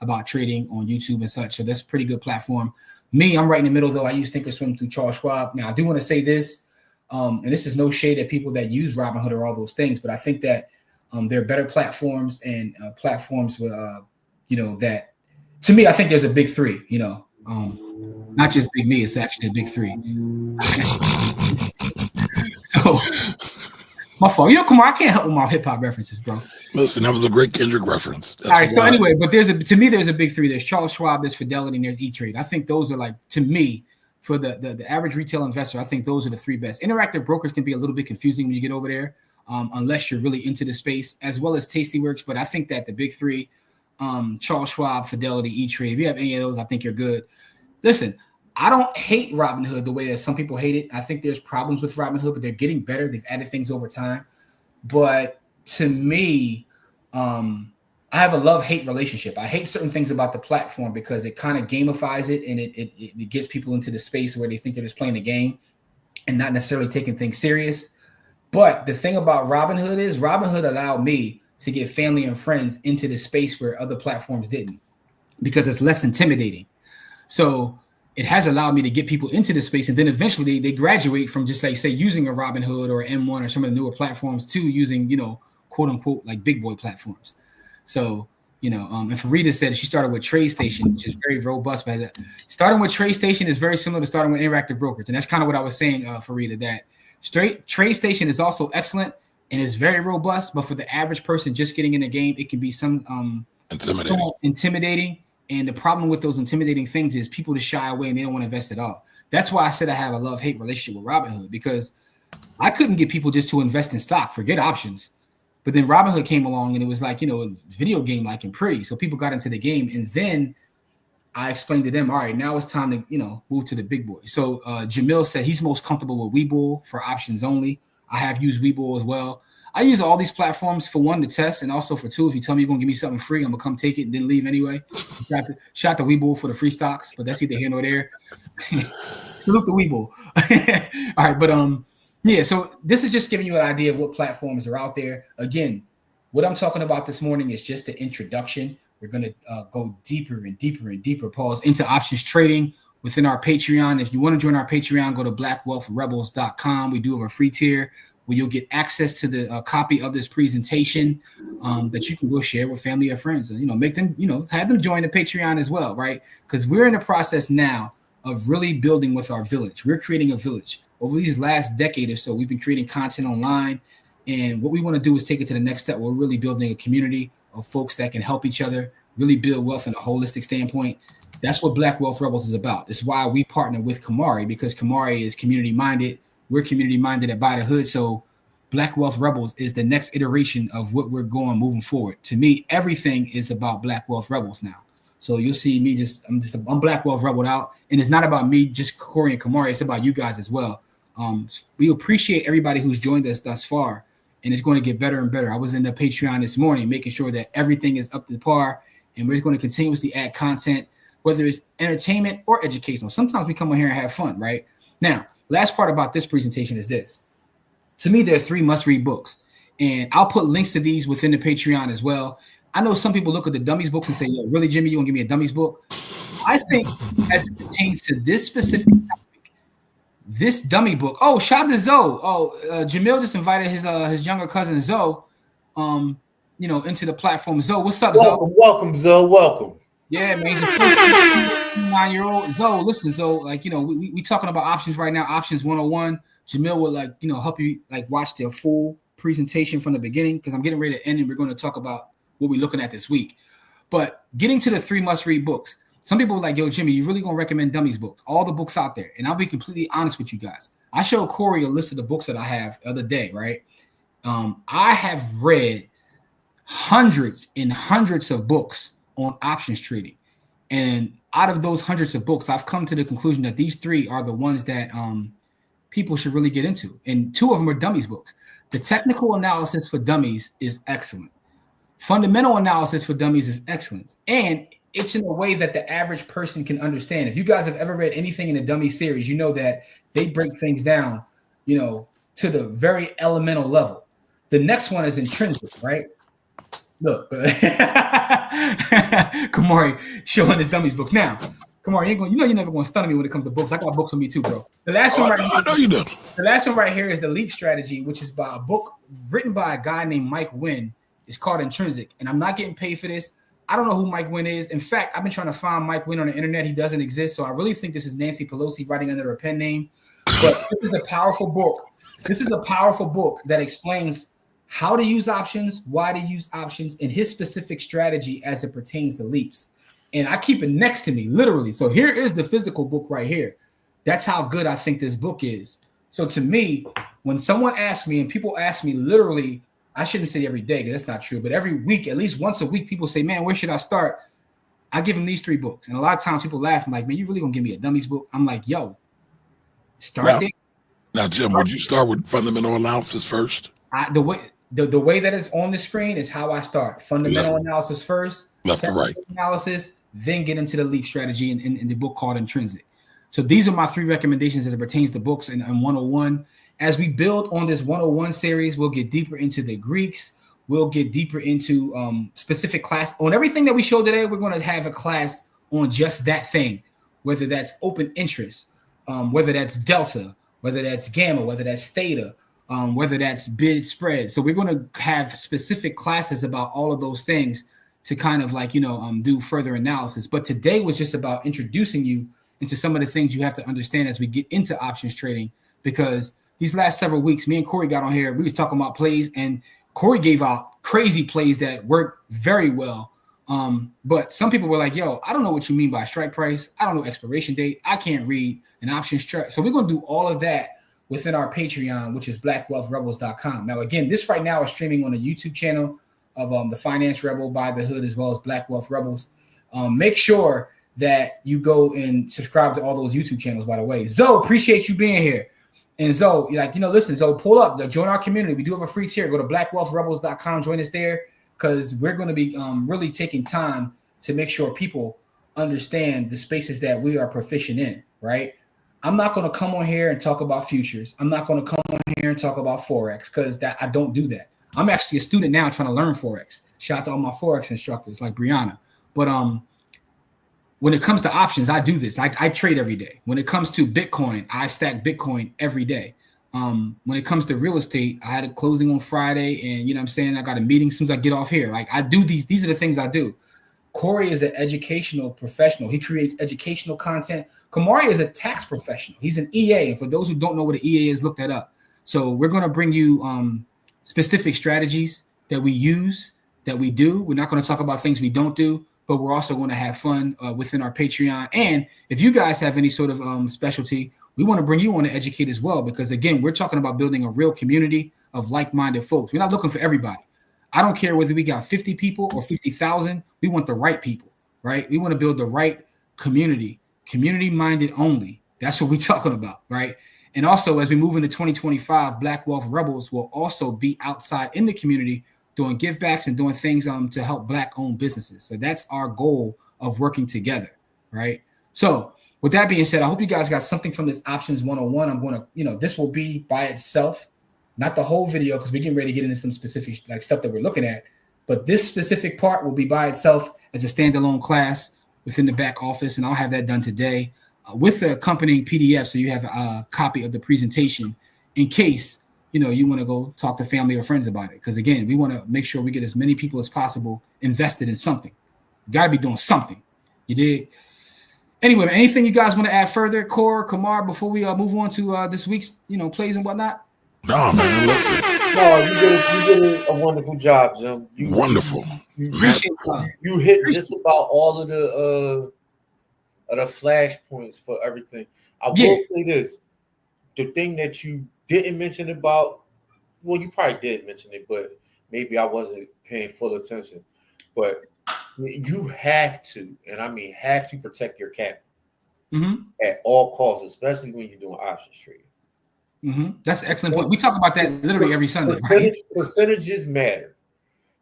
about trading on YouTube and such. So that's a pretty good platform. Me, I'm right in the middle, though. I use Thinkorswim through Charles Schwab. Now, I do want to say this, and this is no shade at people that use Robinhood or all those things, but I think that there are better platforms and platforms with, that to me, I think there's a big three, not just big me, it's actually a big three. So my fault. Come on, I can't help with my hip hop references, bro. Listen, that was a great Kendrick reference. All right. So anyway, but there's a big three. There's Charles Schwab, there's Fidelity, and there's E-Trade. I think those are to me, for the average retail investor, I think those are the three best. Interactive brokers can be a little bit confusing when you get over there, unless you're really into the space, as well as Tastyworks. But I think that the big three, Charles Schwab, Fidelity, E-Trade, if you have any of those, I think you're good. listen, I don't hate Robinhood the way that some people hate it. I think there's problems with Robinhood, but they're getting better. They've added things over time. But to me, I have a love-hate relationship. I hate certain things about the platform because it kind of gamifies it, and it gets people into the space where they think they're just playing the game and not necessarily taking things serious. But the thing about Robinhood is Robinhood allowed me to get family and friends into the space where other platforms didn't, because it's less intimidating. So it has allowed me to get people into the space, and then eventually they graduate from just like, say, using a Robinhood or M1 or some of the newer platforms to using, quote unquote, like big boy platforms. So, and Farida said she started with TradeStation, which is very robust. But starting with TradeStation is very similar to starting with Interactive Brokerage. And that's kind of what I was saying, Farida, that TradeStation is also excellent and is very robust. But for the average person just getting in the game, it can be some intimidating. And the problem with those intimidating things is people just shy away and they don't want to invest at all. That's why I said I have a love-hate relationship with Robinhood, because I couldn't get people just to invest in stock, forget options. But then Robinhood came along and it was like, a video game like and pretty. So people got into the game. And then I explained to them, all right, now it's time to, move to the big boy. So Jamil said he's most comfortable with Webull for options only. I have used Webull as well. I use all these platforms for one, to test, and also for two, if you tell me you're going to give me something free, I'm going to come take it and then leave anyway. Shout to Webull for the free stocks, but that's either here nor there. Salute the Webull. All right, but yeah, so this is just giving you an idea of what platforms are out there. Again, what I'm talking about this morning is just the introduction. We're going to go deeper and deeper and deeper, pause, into options trading within our Patreon. If you want to join our Patreon, go to blackwealthrebels.com. We do have a free tier where you'll get access to the copy of this presentation that you can go share with family or friends, and make them, have them join the Patreon as well, right? Because we're in the process now of really building with our village. We're creating a village. Over these last decade or so, we've been creating content online, and what we want to do is take it to the next step. We're really building a community of folks that can help each other, really build wealth in a holistic standpoint. That's what Black Wealth Rebels is about. It's why we partner with Kamari, because Kamari is community minded. We're community minded at Buy the Hood. So Black Wealth Rebels is the next iteration of what we're going moving forward. To me, everything is about Black Wealth Rebels now. So you'll see me I'm Black Wealth Rebel out. And it's not about me, just Corey and Kamari. It's about you guys as well. We appreciate everybody who's joined us thus far, and it's going to get better and better. I was in the Patreon this morning, making sure that everything is up to par, and we're going to continuously add content, whether it's entertainment or educational. Sometimes we come on here and have fun, right? Now, last part about this presentation is this. To me, there are 3 must-read books, and I'll put links to these within the Patreon as well. I know some people look at the dummies books and say, "Yo, really, Jimmy, you want to give me a dummies book?" I think as it pertains to this specific topic, this dummy book. Oh, shout out to Zoe. Jamil just invited his younger cousin Zoe, into the platform. Zoe, what's up, Zoe? Welcome, Zoe. Welcome. Yeah, man. 9-year-old Zoe. Listen, Zoe, we talking about options right now. Options 101. Jamil will help you watch the full presentation from the beginning, because I'm getting ready to end and we're going to talk about what we're looking at this week. But getting to the 3 must-read books. Some people are like, "Yo, Jimmy, you really gonna recommend dummies books?" All the books out there, and I'll be completely honest with you guys. I showed Corey a list of the books that I have the other day, right? I have read hundreds and hundreds of books on options trading, and out of those hundreds of books, I've come to the conclusion that these 3 are the ones that people should really get into, and 2 of them are dummies books. The technical analysis for dummies is excellent. Fundamental analysis for dummies is excellent, and it's in a way that the average person can understand. If you guys have ever read anything in the dummy series, you know that they break things down, to the very elemental level. The next one is intrinsic, right? Look, Kamari showing his dummies book. Now, Kamari, you're never going to stun me when it comes to books. I got books on me too, bro. The last one right here, I know you do. The last one right here is The Leap Strategy, which is by a book written by a guy named Mike Wynn. It's called Intrinsic, and I'm not getting paid for this. I don't know who Mike Wynn is. In fact, I've been trying to find Mike Wynn on the internet. He doesn't exist, so I really think this is Nancy Pelosi writing under a pen name. But this is a powerful book. This is a powerful book that explains how to use options, why to use options, and his specific strategy as it pertains to leaps. And I keep it next to me, literally. So here is the physical book right here. That's how good I think this book is. So to me, when someone asks me, and people ask me literally, I shouldn't say every day because that's not true, but every week, at least once a week, people say, "Man, where should I start?" I give them these 3 books. And a lot of times people laugh. I'm like, man, you really gonna give me a dummies book? I'm like, yo, start there. Now, Jim, would you start with fundamental analysis first? The way that it's on the screen is how I start. Fundamental analysis first, left to right analysis, then get into the leap strategy in the book called Intrinsic. So these are my 3 recommendations as it pertains to books and 101. As we build on this 101 series, we'll get deeper into the Greeks. We'll get deeper into specific class. On everything that we showed today, we're going to have a class on just that thing, whether that's open interest, whether that's delta, whether that's gamma, whether that's theta, whether that's bid spread. So we're going to have specific classes about all of those things to kind of like, do further analysis. But today was just about introducing you into some of the things you have to understand as we get into options trading, because these last several weeks, me and Corey got on here, we were talking about plays, and Corey gave out crazy plays that worked very well. But some people were like, yo, I don't know what you mean by strike price. I don't know expiration date. I can't read an options chart. So we're going to do all of that within our Patreon, which is blackwealthrebels.com. Now, again, this right now is streaming on the YouTube channel of the Finance Rebel by the Hood, as well as Black Wealth Rebels. Make sure that you go and subscribe to all those YouTube channels, by the way. Zoe, appreciate you being here. And Zoe, listen, Zoe, pull up, join our community. We do have a free tier. Go to blackwealthrebels.com, join us there, because we're going to be really taking time to make sure people understand the spaces that we are proficient in, right? I'm not going to come on here and talk about futures. I'm not going to come on here and talk about Forex, because I don't do that. I'm actually a student now trying to learn Forex. Shout out to all my Forex instructors like Brianna. But when it comes to options, I do this. I trade every day. When it comes to Bitcoin, I stack Bitcoin every day. When it comes to real estate, I had a closing on Friday, and what I'm saying, I got a meeting as soon as I get off here. Like, I do these are the things I do. Corey is an educational professional. He creates educational content. Kamari is a tax professional. He's an EA. And for those who don't know what an EA is, look that up. So we're going to bring you specific strategies that we use, that we do. We're not going to talk about things we don't do, but we're also going to have fun within our Patreon. And if you guys have any sort of specialty, we want to bring you on to educate as well, because, again, we're talking about building a real community of like-minded folks. We're not looking for everybody. I don't care whether we got 50 people or 50,000. We want the right people, right? We want to build the right community-minded only. That's what we're talking about, right? And also, as we move into 2025, Black Wealth Rebels will also be outside in the community doing give backs and doing things to help Black-owned businesses. So that's our goal of working together, right? So with that being said, I hope you guys got something from this Options 101. I'm going to, this will be by itself, not the whole video, because we're getting ready to get into some specific stuff that we're looking at. But this specific part will be by itself as a standalone class within the back office, and I'll have that done today with the accompanying PDF, so you have a copy of the presentation in case you want to go talk to family or friends about it. Because, again, we want to make sure we get as many people as possible invested in something. You got to be doing something. You dig? Anyway, anything you guys want to add further, Core, Kamar, before we move on to this week's plays and whatnot? No, man, listen. No, you did a wonderful job, Jim. Wonderful. You hit just about all of the flash points for everything. I will say this. The thing that you didn't mention about, well, you probably did mention it, but maybe I wasn't paying full attention. But you have to, and I mean have to, protect your capital at all costs, especially when you're doing options trading. That's an excellent point. We talk about that literally every Sunday. Percentages matter.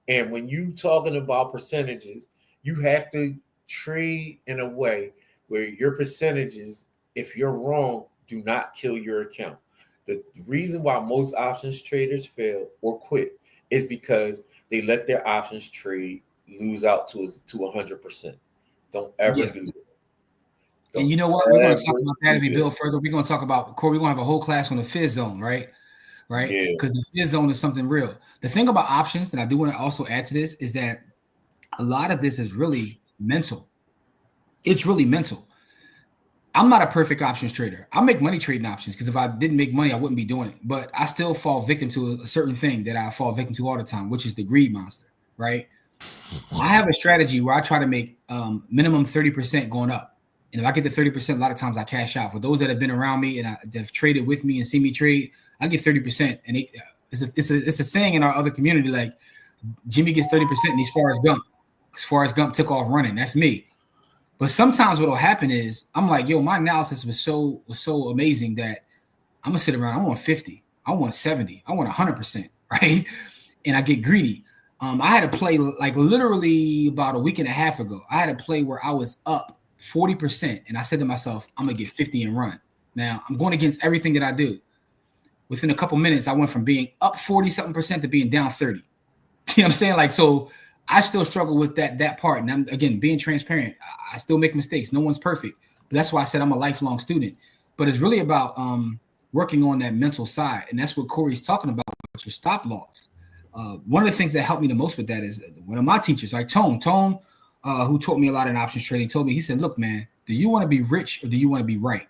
And when you talking about percentages, you have to trade in a way where your percentages, if you're wrong, do not kill your account. The reason why most options traders fail or quit is because they let their options trade lose out to 100%. Don't ever do that. And you know what? We're going to talk about that as we build further. We're going to talk about, Corey, we're going to have a whole class on the fizz zone, right? Right? Because the fizz zone is something real. The thing about options that I do want to also add to this is that a lot of this is really mental. It's really mental. I'm not a perfect options trader. I make money trading options, because if I didn't make money, I wouldn't be doing it. But I still fall victim to a certain thing that I fall victim to all the time, which is the greed monster, right? I have a strategy where I try to make minimum 30% going up. And if I get to 30%, a lot of times I cash out. For those that have been around me and that have traded with me and see me trade, I get 30%. And it's a saying in our other community, like, Jimmy gets 30% and he's Forrest Gump. Because Forrest Gump took off running. That's me. But sometimes what will happen is I'm like, yo, my analysis was so amazing that I'm gonna sit around. I want 50, I want 70, I want 100%, right? And I get greedy. I had a play like literally about a week and a half ago. I had a play where I was up 40%, and I said to myself, I'm gonna get 50 and run. Now I'm going against everything that I do. Within a couple minutes, I went from being up 40-something% to being down 30. You know what I'm saying? Like, so I still struggle with that part. And I'm, again, being transparent. I still make mistakes. No one's perfect. But that's why I said I'm a lifelong student. But it's really about working on that mental side. And that's what Corey's talking about, your stop loss. One of the things that helped me the most with that is one of my teachers, like Tone, who taught me a lot in options trading, told me, he said, look, man, do you want to be rich or do you want to be right?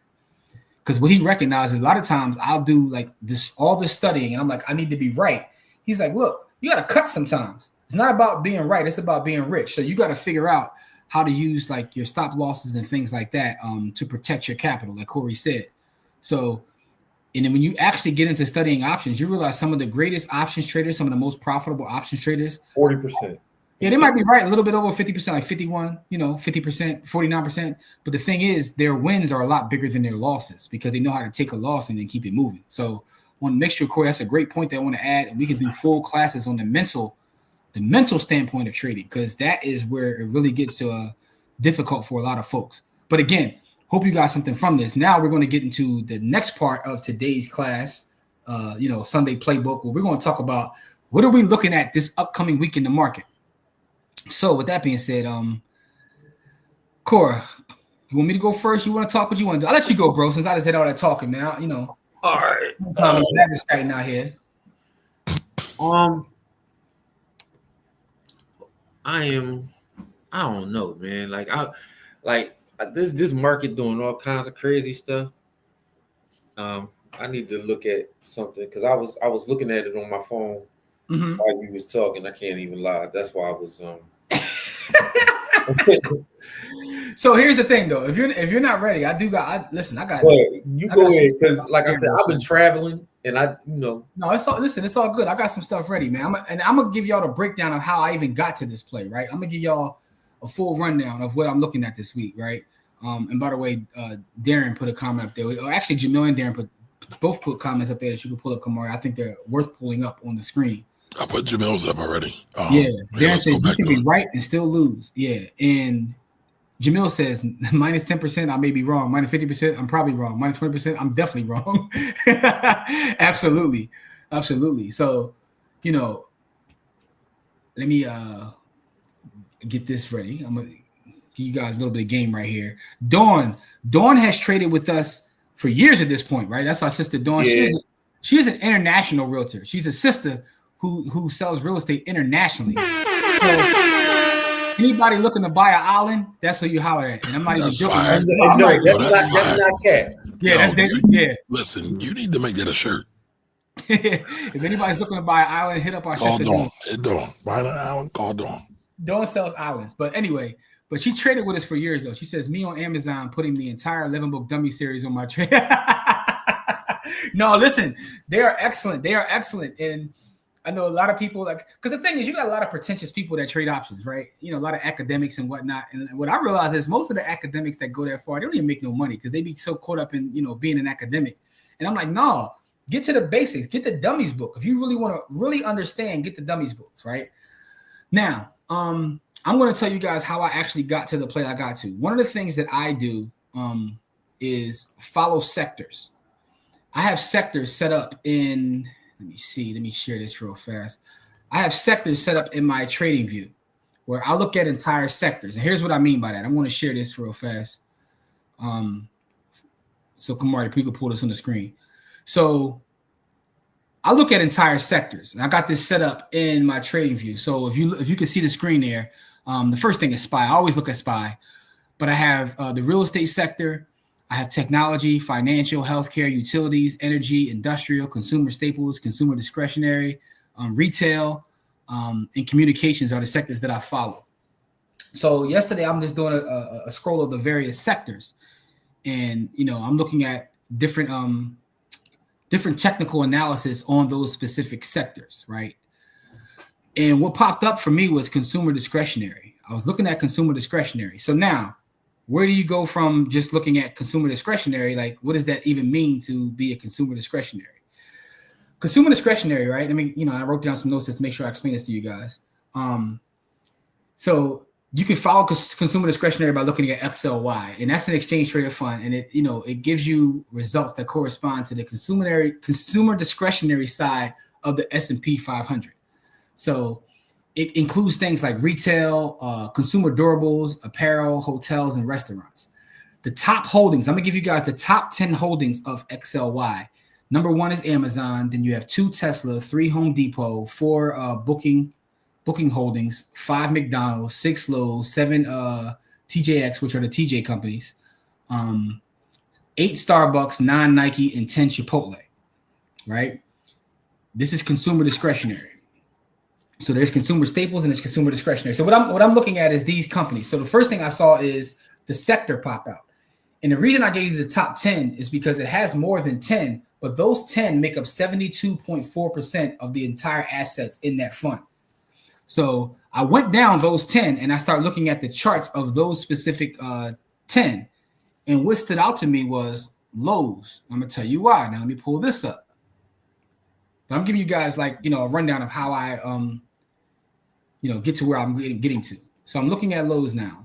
Because what he recognizes, a lot of times I'll do like this, all this studying, and I'm like, I need to be right. He's like, look, you got to cut sometimes. It's not about being right. It's about being rich. So you got to figure out how to use like your stop losses and things like that to protect your capital, like Corey said. So, and then when you actually get into studying options, you realize some of the greatest options traders, some of the most profitable options traders, 40%. Yeah, they might be right a little bit over 50%, like 51, 50%, 49%. But the thing is, their wins are a lot bigger than their losses because they know how to take a loss and then keep it moving. So I want to make sure, Corey, that's a great point that I want to add. And we can do full classes on the mental standpoint of trading, because that is where it really gets difficult for a lot of folks. But again, hope you got something from this. Now we're going to get into the next part of today's class, Sunday Playbook, where we're going to talk about what are we looking at this upcoming week in the market. So with that being said, Cora, you want me to go first? You want to talk? What you want to do? I'll let you go, bro, since I just did all that talking, man. All right. I'm excited out here. I don't know, man. This market doing all kinds of crazy stuff. I need to look at something because I was looking at it on my phone while you was talking. I can't even lie. That's why I was So here's the thing, though. If you're not ready, I got. Well, you go ahead because, like I said, I've been traveling, and No, it's all. Listen, it's all good. I got some stuff ready, man. I'm gonna give y'all the breakdown of how I even got to this play, right? I'm gonna give y'all a full rundown of what I'm looking at this week, right? And by the way, Darren put a comment up there. Or actually, Jamil and Darren both put comments up there that you can pull up, Kamari. I think they're worth pulling up on the screen. I put Jamil's up already. Darren says you can be right and still lose. Yeah, and Jamil says minus 10%, I may be wrong. Minus 50%, I'm probably wrong. Minus 20%, I'm definitely wrong. Absolutely. So, let me get this ready. I'm gonna give you guys a little bit of game right here. Dawn has traded with us for years at this point, right? That's our sister Dawn. Yeah. She is an international realtor. She's a sister who sells real estate internationally. So, anybody looking to buy an island, that's who you holler at. And I'm not even joking. That's not cat. Yeah, Listen, you need to make that a shirt. If anybody's looking to buy an island, hit up our sister. Call Dawn. Buy an island, call Dawn. Dawn sells islands. But anyway, she traded with us for years, though. She says, me on Amazon putting the entire 11-book dummy series on my trade. No, listen, they are excellent. And I know a lot of people because the thing is, you got a lot of pretentious people that trade options, right? A lot of academics and whatnot. And what I realize is most of the academics that go that far, they don't even make no money because they be so caught up in, being an academic. And I'm like, no, get to the basics, get the dummies book. If you really want to really understand, get the dummies books, right? Now, I'm going to tell you guys how I actually got to the play I got to. One of the things that I do is follow sectors. I have sectors set up in, let me share this real fast. I have sectors set up in my trading view where I look at entire sectors. And here's what I mean by that. I'm going to share this real fast. So Kamari, you can pull this on the screen. So I look at entire sectors, and I got this set up in my trading view. So if you can see the screen there, the first thing is SPY. I always look at SPY, but I have the real estate sector. I have technology, financial, healthcare, utilities, energy, industrial, consumer staples, consumer discretionary, retail, and communications are the sectors that I follow. So yesterday, I'm just doing a scroll of the various sectors, and I'm looking at different technical analysis on those specific sectors, right? And what popped up for me was consumer discretionary. I was looking at consumer discretionary. So now, where do you go from just looking at consumer discretionary? Like, what does that even mean to be a consumer discretionary? Consumer discretionary, right? I mean, I wrote down some notes just to make sure I explain this to you guys. So you can follow consumer discretionary by looking at XLY, and that's an exchange traded fund, and it gives you results that correspond to the consumer discretionary side of the S&P 500. So it includes things like retail, consumer durables, apparel, hotels, and restaurants. The top holdings, I'm gonna give you guys the top 10 holdings of XLY. Number 1 is Amazon. Then you have 2 Tesla, 3 Home Depot, 4 Booking Holdings, 5 McDonald's, 6 Lowe's, 7 TJX, which are the TJ companies, 8 Starbucks, 9 Nike, and 10 Chipotle. Right? This is consumer discretionary. So there's consumer staples and there's consumer discretionary. So what I'm looking at is these companies. So the first thing I saw is the sector pop out. And the reason I gave you the top 10 is because it has more than 10, but those 10 make up 72.4% of the entire assets in that fund. So I went down those 10 and I started looking at the charts of those specific 10. And what stood out to me was Lowe's. I'm going to tell you why. Now let me pull this up. But I'm giving you guys a rundown of how I get to where I'm getting to. So I'm looking at Lowe's now.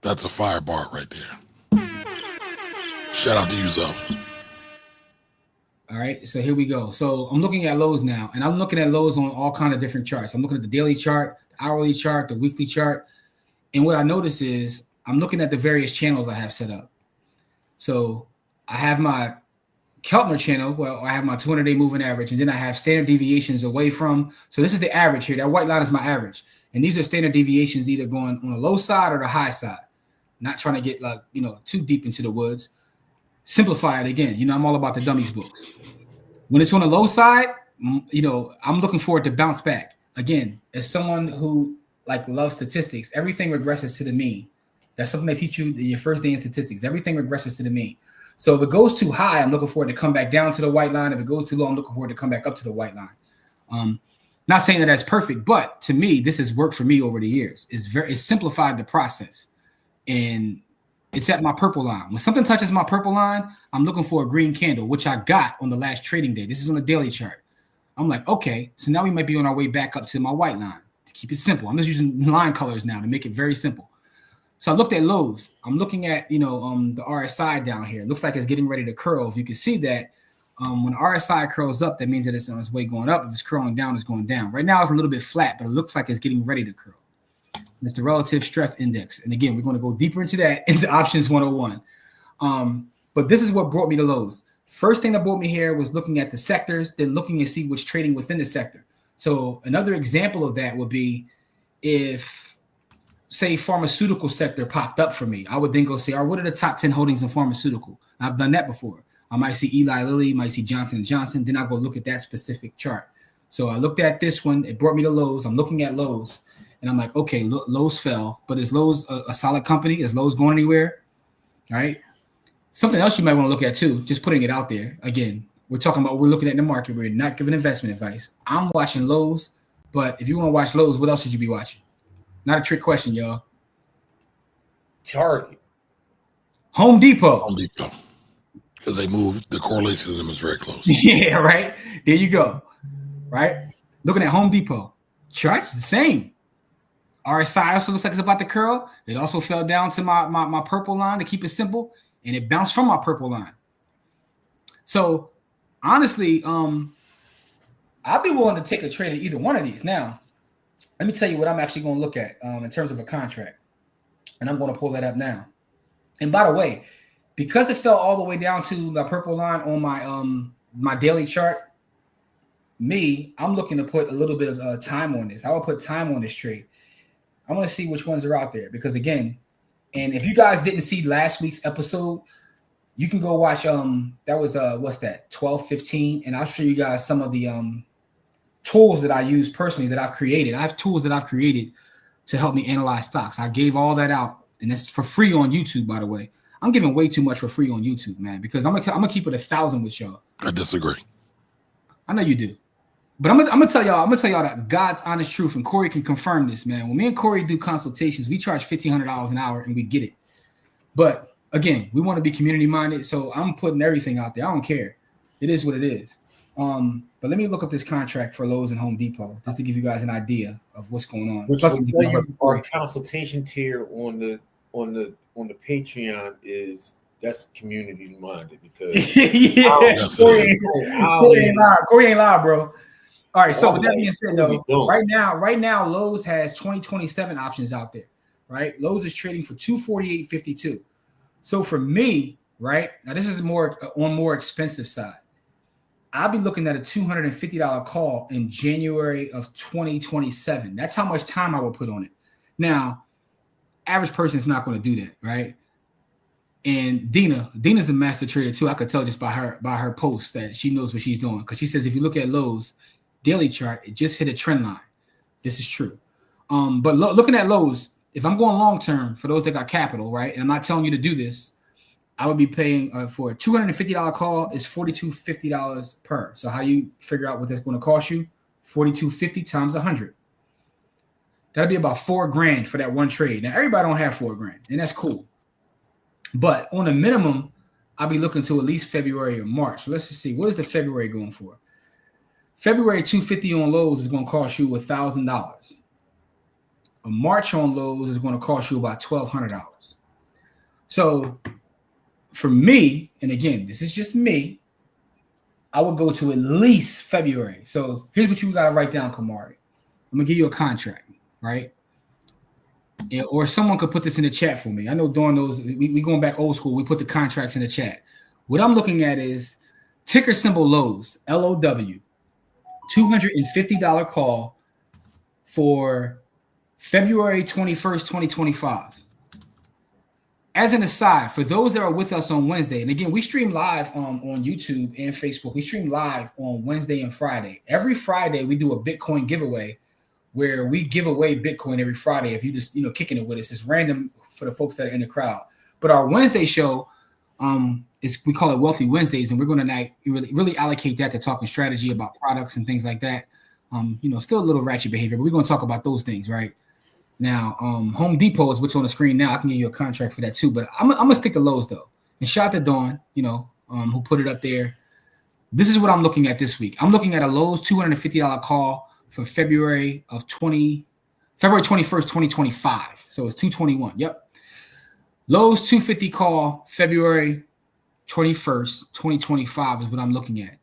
That's a fire bar right there. Shout out to you, Zoe. All right, so here we go. So I'm looking at Lowe's now, and I'm looking at Lowe's on all kinds of different charts. I'm looking at the daily chart, the hourly chart, the weekly chart. And what I notice is I'm looking at the various channels I have set up. So I have my Keltner channel, well, I have my 200-day moving average, and then I have standard deviations away from. So this is the average here. That white line is my average. And these are standard deviations either going on the low side or the high side. Not trying to get too deep into the woods. Simplify it again. I'm all about the dummies books. When it's on the low side, I'm looking for it to bounce back. Again, as someone who loves statistics, everything regresses to the mean. That's something they teach you in your first day in statistics. Everything regresses to the mean. So if it goes too high, I'm looking for it to come back down to the white line. If it goes too low, I'm looking for it to come back up to the white line. Not saying that that's perfect, but to me, this has worked for me over the years. It's simplified the process. And it's at my purple line. When something touches my purple line, I'm looking for a green candle, which I got on the last trading day. This is on a daily chart. I'm like, okay, so now we might be on our way back up to my white line. To keep it simple, I'm just using line colors now to make it very simple. So I looked at Lowe's. I'm looking at, the RSI down here. It looks like it's getting ready to curl. If you can see that, when RSI curls up, that means that it's on its way going up. If it's curling down, it's going down. Right now, it's a little bit flat, but it looks like it's getting ready to curl. And it's the relative strength index. And again, we're going to go deeper into that, into options 101. But this is what brought me to Lowe's. First thing that brought me here was looking at the sectors, then looking to see what's trading within the sector. So another example of that would be if, say, pharmaceutical sector popped up for me. I would then go say, what are the top 10 holdings in pharmaceutical? I've done that before. I might see Eli Lilly, might see Johnson & Johnson. Then I'll go look at that specific chart. So I looked at this one. It brought me to Lowe's. I'm looking at Lowe's. And I'm like, okay, Lowe's fell. But is Lowe's a solid company? Is Lowe's going anywhere? All right. Something else you might want to look at too, just putting it out there. Again, we're looking at the market. We're not giving investment advice. I'm watching Lowe's. But if you want to watch Lowe's, what else should you be watching? Not a trick question, y'all. Target. Home Depot. Home Depot. Because they moved, the correlation to them is very close. Yeah, right. There you go. Right. Looking at Home Depot. Charts the same. RSI also looks like it's about to curl. It also fell down to my purple line to keep it simple, and it bounced from my purple line. So honestly, I'd be willing to take a trade at either one of these. Now, let me tell you what I'm actually going to look at in terms of a contract, and I'm going to pull that up now. And by the way, because it fell all the way down to the purple line on my daily chart, I'm looking to put a little bit of time on this. I will put time on this trade. I want to see which ones are out there because, again, and if you guys didn't see last week's episode, you can go watch that was 12:15, and I'll show you guys some of the tools that I use personally that I've created. I have tools that I've created to help me analyze stocks. I gave all that out, and it's for free on YouTube, by the way. I'm giving way too much for free on YouTube, man, because I'm gonna keep it 1,000 with y'all. I disagree. I know you do. But I'm gonna tell y'all that God's honest truth, and Corey can confirm this, man. When me and Corey do consultations, we charge $1,500 an hour, and we get it. But again, we want to be community minded, so I'm putting everything out there. I don't care. It is what it is. But let me look up this contract for Lowe's and Home Depot just to give you guys an idea of what's going on. Which will tell you our consultation tier on the Patreon is that's community minded because yeah, Corey ain't live, bro. All right, so with that being said, though, right now, Lowe's has 2027 options out there, right? Lowe's is trading for $248.52. So for me, right now, this is more expensive side. I'll be looking at a $250 call in January of 2027. That's how much time I will put on it. Now, average person is not going to do that, right? And Dina's a master trader too. I could tell just by her post that she knows what she's doing, because she says if you look at Lowe's daily chart, it just hit a trend line. This is true. But looking at Lowe's, if I'm going long term, for those that got capital, right, and I'm not telling you to do this, I would be paying for a $250 call is $4,250 per. So how you figure out what that's going to cost you? $4,250 times 100. That'll be about $4,000 for that one trade. Now everybody don't have $4,000, and that's cool. But on a minimum, I'll be looking to at least February or March. So let's just see, what is the February going for? February $250 on Lowe's is going to cost you $1,000. A March on Lowe's is going to cost you about $1,200. So for me, and again, this is just me, I would go to at least February. So here's what you got to write down, Kamari. I'm going to give you a contract, right? Or someone could put this in the chat for me. I know Dawn knows, we going back old school. We put the contracts in the chat. What I'm looking at is ticker symbol Lowe's, LOW, $250 call for February 21st, 2025. As an aside, for those that are with us on Wednesday, and again, we stream live on YouTube and Facebook. We stream live on Wednesday and Friday. Every Friday, we do a Bitcoin giveaway where we give away Bitcoin every Friday. If you just, kicking it with us, it's random for the folks that are in the crowd. But our Wednesday show, we call it Wealthy Wednesdays, and we're going to really allocate that to talking strategy about products and things like that. Still a little ratchet behavior, but we're going to talk about those things, right? Now, Home Depot is what's on the screen now. I can give you a contract for that too, but I'm gonna stick to Lowe's though. And shout out to Dawn, who put it up there. This is what I'm looking at this week. I'm looking at a Lowe's $250 call for February 21st, 2025. So it's 221. Yep. Lowe's 250 call February 21st, 2025 is what I'm looking at.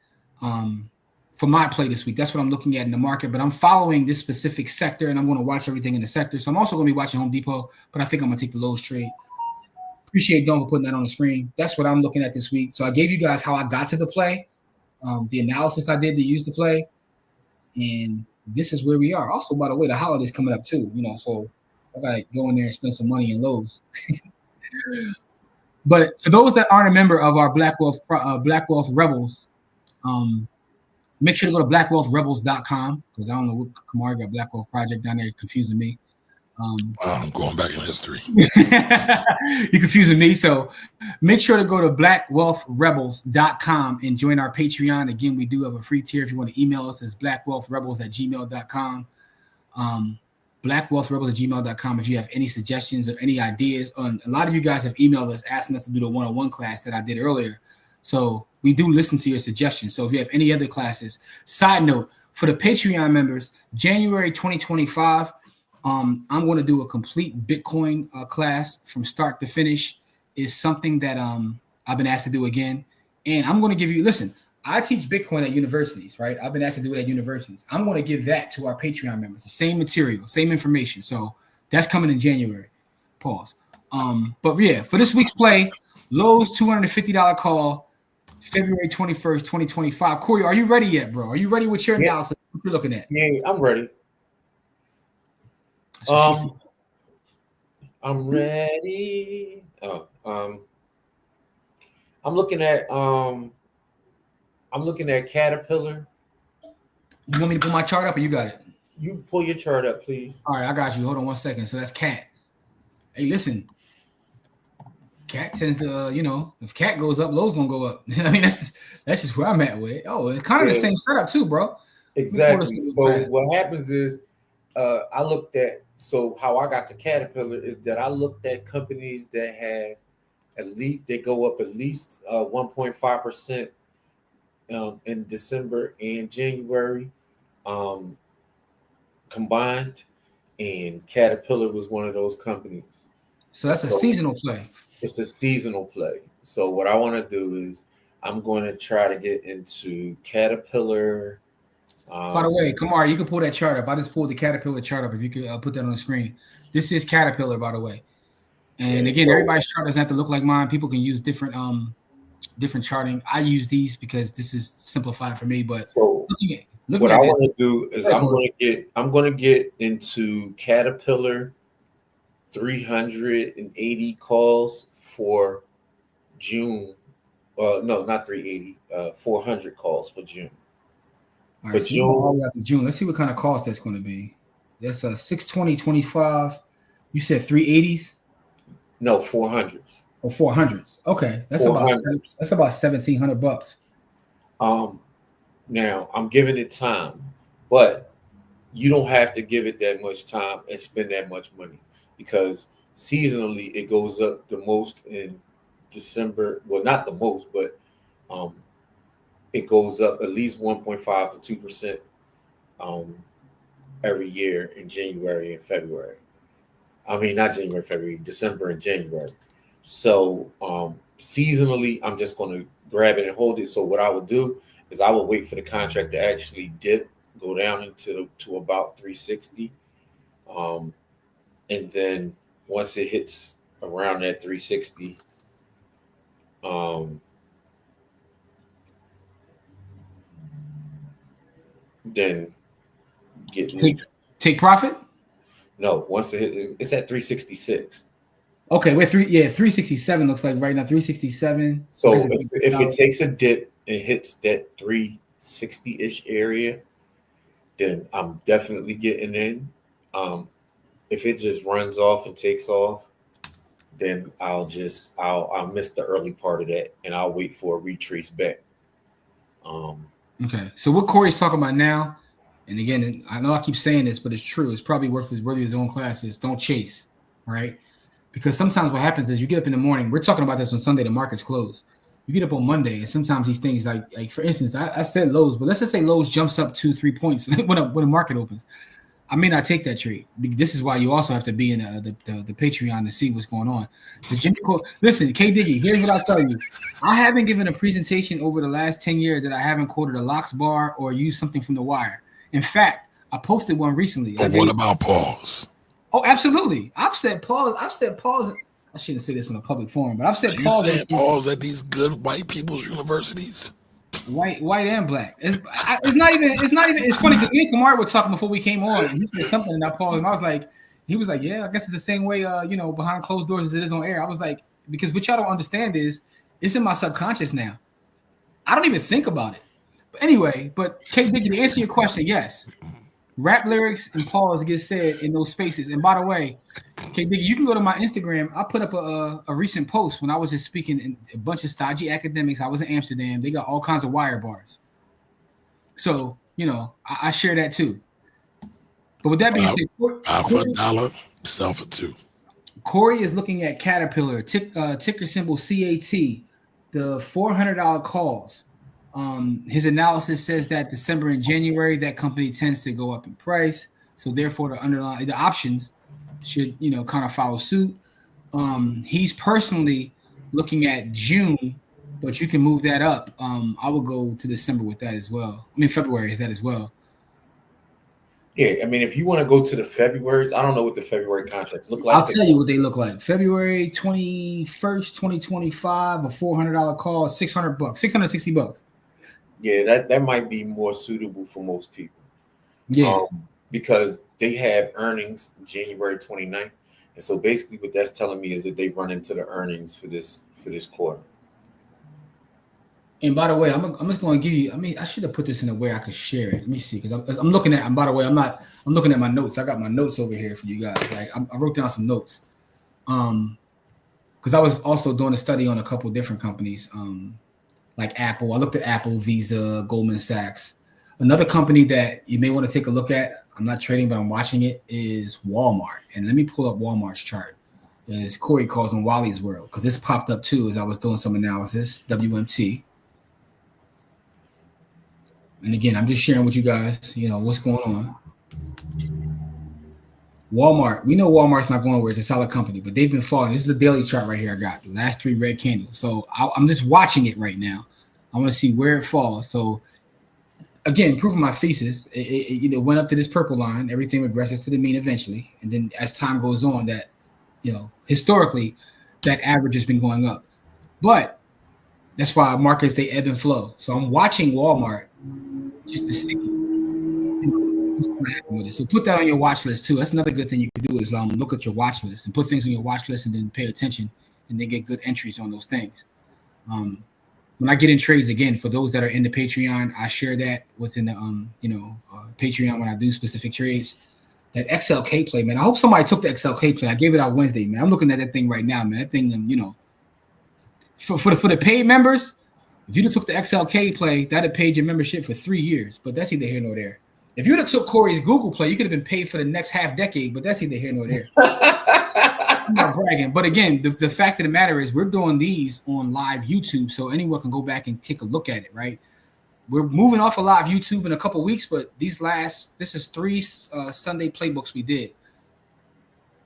For my play this week, that's what I'm looking at in the market, but I'm following this specific sector and I'm going to watch everything in the sector. So I'm also going to be watching Home Depot, but I think I'm going to take the Lowe's trade. Appreciate Dawn for putting that on the screen. That's what I'm looking at this week. So I gave you guys how I got to the play, the analysis I did to use the play, and this is where we are. Also, by the way, the holiday's coming up too, so I got to go in there and spend some money in Lowe's. But for those that aren't a member of our Black Wealth Rebels, make sure to go to blackwealthrebels.com, because I don't know what Kamari got Black Wealth Project down there confusing me. I'm going back in history. You're confusing me. So make sure to go to blackwealthrebels.com and join our Patreon. Again, we do have a free tier. If you want to email us, it's blackwealthrebels@gmail.com. Blackwealthrebels@gmail.com if you have any suggestions or any ideas. A lot of you guys have emailed us asking us to do the one-on-one class that I did earlier. So we do listen to your suggestions. So if you have any other classes, side note, for the Patreon members, January 2025, I'm going to do a complete Bitcoin class from start to finish. Is something that I've been asked to do again. And I'm going to give you, listen, I teach Bitcoin at universities, right? I've been asked to do it at universities. I'm going to give that to our Patreon members, the same material, same information. So that's coming in January. Pause. But yeah, for this week's play, Lowe's $250 call, February 21st, 2025. Corey, are you ready yet, bro? Are you ready with your analysis? What you're looking at? Yeah, I'm ready. I'm ready. I'm looking at Caterpillar. You want me to pull my chart up, or you got it? You pull your chart up, please. All right, I got you. Hold on 1 second. So that's Cat. Hey, listen. Cat tends to, if Cat goes up, Lowe's gonna go up. I mean, that's just where I'm at with it. Oh, it's kind of the same setup too, bro. Exactly. So what happens is, I looked at, so how I got to Caterpillar is that I looked at companies that have at least, they go up at least 1.5% in December and January combined, and Caterpillar was one of those companies. So that's a seasonal play. It's a seasonal play. So what I want to do is I'm going to try to get into Caterpillar. By the way, Kamar, you can pull that chart up. I just pulled the Caterpillar chart up. If you could put that on the screen. This is Caterpillar, by the way. And again, everybody's chart doesn't have to look like mine. People can use different charting. I use these because this is simplified for me. But so what I want to do is I'm going to get into Caterpillar 380 calls for June. No, not 380. 400 calls for June. All right, so June. Let's see what kind of cost that's going to be. That's a 620.25. You said 380s? No, 400s. Oh, 400s. Okay, that's 400. about $1,700. Now I'm giving it time, but you don't have to give it that much time and spend that much money, because seasonally it goes up the most in December. Well, not the most, but it goes up at least 1.5 to 2% every year in January and February. I mean, not January, February, December and January. So seasonally, I'm just going to grab it and hold it. So what I would do is I would wait for the contract to actually go down to about 360. And then once it hits around that 360, then take profit. No, once it's at 366. Okay, we're 367 looks like right now, 367. So if it takes a dip and hits that 360-ish area, then I'm definitely getting in. If it just runs off and takes off, then I'll miss the early part of that and I'll wait for a retrace back. Okay, so what Corey's talking about now, and again, I know I keep saying this, but it's true. It's probably worth his own classes. Don't chase, right? Because sometimes what happens is you get up in the morning. We're talking about this on Sunday. The market's closed. You get up on Monday, and sometimes these things, like for instance, I said Lowe's, but let's just say Lowe's jumps up 2-3 points when the market opens. I may not take that trade. This is why you also have to be in the Patreon to see what's going on. Listen, K Diggy, here's what I'll tell you. I haven't given a presentation over the last 10 years that I haven't quoted a Locks bar or used something from the wire. In fact, I posted one recently. But what about pause? Oh, absolutely. I've said pause. I shouldn't say this in a public forum, but I've said pause. You saying pause at these good white people's universities? White and black. It's not even. It's funny because me and Kamar were talking before we came on, and he said something, and I paused, and I was like, he was like, yeah, I guess it's the same way, behind closed doors as it is on air. I was like, because what y'all don't understand is it's in my subconscious now. I don't even think about it. But anyway, K Diggy, to answer your question, yes. Rap lyrics and pause get said in those spaces. And by the way, K Diggy, you can go to my Instagram. I put up a recent post when I was just speaking in a bunch of stodgy academics. I was in Amsterdam. They got all kinds of wire bars. So, I share that too. But with that being said, buy for $1, sell for $2. Corey is looking at Caterpillar, ticker symbol CAT, the $400 calls. His analysis says that December and January, that company tends to go up in price. So therefore the options should, kind of follow suit. He's personally looking at June, but you can move that up. I will go to December with that as well. I mean, February is that as well. Yeah, I mean, if you want to go to the Februarys, I don't know what the February contracts look like. I'll tell you what they look like. February 21st, 2025, a $400 call, $600, $660. Yeah, that might be more suitable for most people. Yeah. Because they have earnings January 29th. And so basically what that's telling me is that they run into the earnings for this quarter. And by the way, I'm just going to give you, I should have put this in a way I could share it. Let me see, because I'm looking at, and by the way, I'm looking at my notes. I got my notes over here for you guys. Like I wrote down some notes. Because I was also doing a study on a couple of different companies, like Apple. I looked at Apple, Visa, Goldman Sachs. Another company that you may want to take a look at, I'm not trading, but I'm watching it, is Walmart. And let me pull up Walmart's chart. As Corey calls them Wally's World, because this popped up too as I was doing some analysis, WMT. And again, I'm just sharing with you guys, what's going on. Walmart, we know Walmart's not going where it's a solid company, but they've been falling. This is the daily chart right here I got, the last 3 red candles. So I'm just watching it right now. I want to see where it falls. So again, proving my thesis, it went up to this purple line. Everything regresses to the mean eventually. And then as time goes on, that, historically, that average has been going up. But that's why markets, they ebb and flow. So I'm watching Walmart just to see what's going to happen with it. So put that on your watch list too. That's another good thing you can do is look at your watch list and put things on your watch list and then pay attention and then get good entries on those things. When I get in trades, again, for those that are in the Patreon, I share that within the Patreon when I do specific trades. That XLK play, man. I hope somebody took the XLK play. I gave it out Wednesday, man. I'm looking at that thing right now, man. That thing, for the paid members, if you'd have took the XLK play, that'd have paid your membership for 3 years. But that's neither here nor there. If you'd have took Corey's Google play, you could have been paid for the next half decade. But that's neither here nor there. I'm not bragging, but again, the fact of the matter is we're doing these on live YouTube, so anyone can go back and take a look at it, right? We're moving off of live YouTube in a couple weeks, but this is 3 Sunday playbooks we did.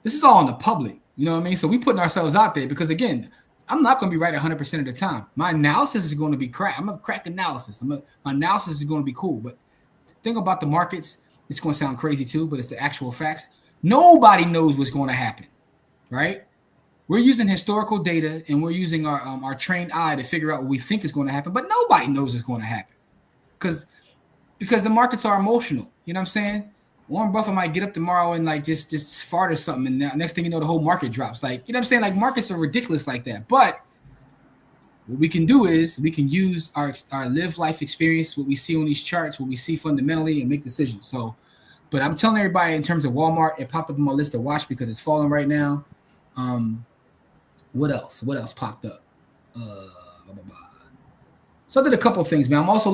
This is all on the public, you know what I mean? So we putting ourselves out there because, again, I'm not going to be right 100% of the time. My analysis is going to be crack. I'm a crack analysis. My analysis is going to be cool, but the thing about the markets, it's going to sound crazy too, but it's the actual facts. Nobody knows what's going to happen. Right? We're using historical data and we're using our trained eye to figure out what we think is going to happen, but nobody knows what's going to happen because the markets are emotional. You know what I'm saying? Warren Buffett might get up tomorrow and just fart or something, and next thing you know, the whole market drops. You know what I'm saying? Like markets are ridiculous like that. But what we can do is we can use our live life experience, what we see on these charts, what we see fundamentally, and make decisions. So, but I'm telling everybody in terms of Walmart, it popped up on my list to watch because it's falling right now. What else popped up? So I did a couple of things, man. I'm also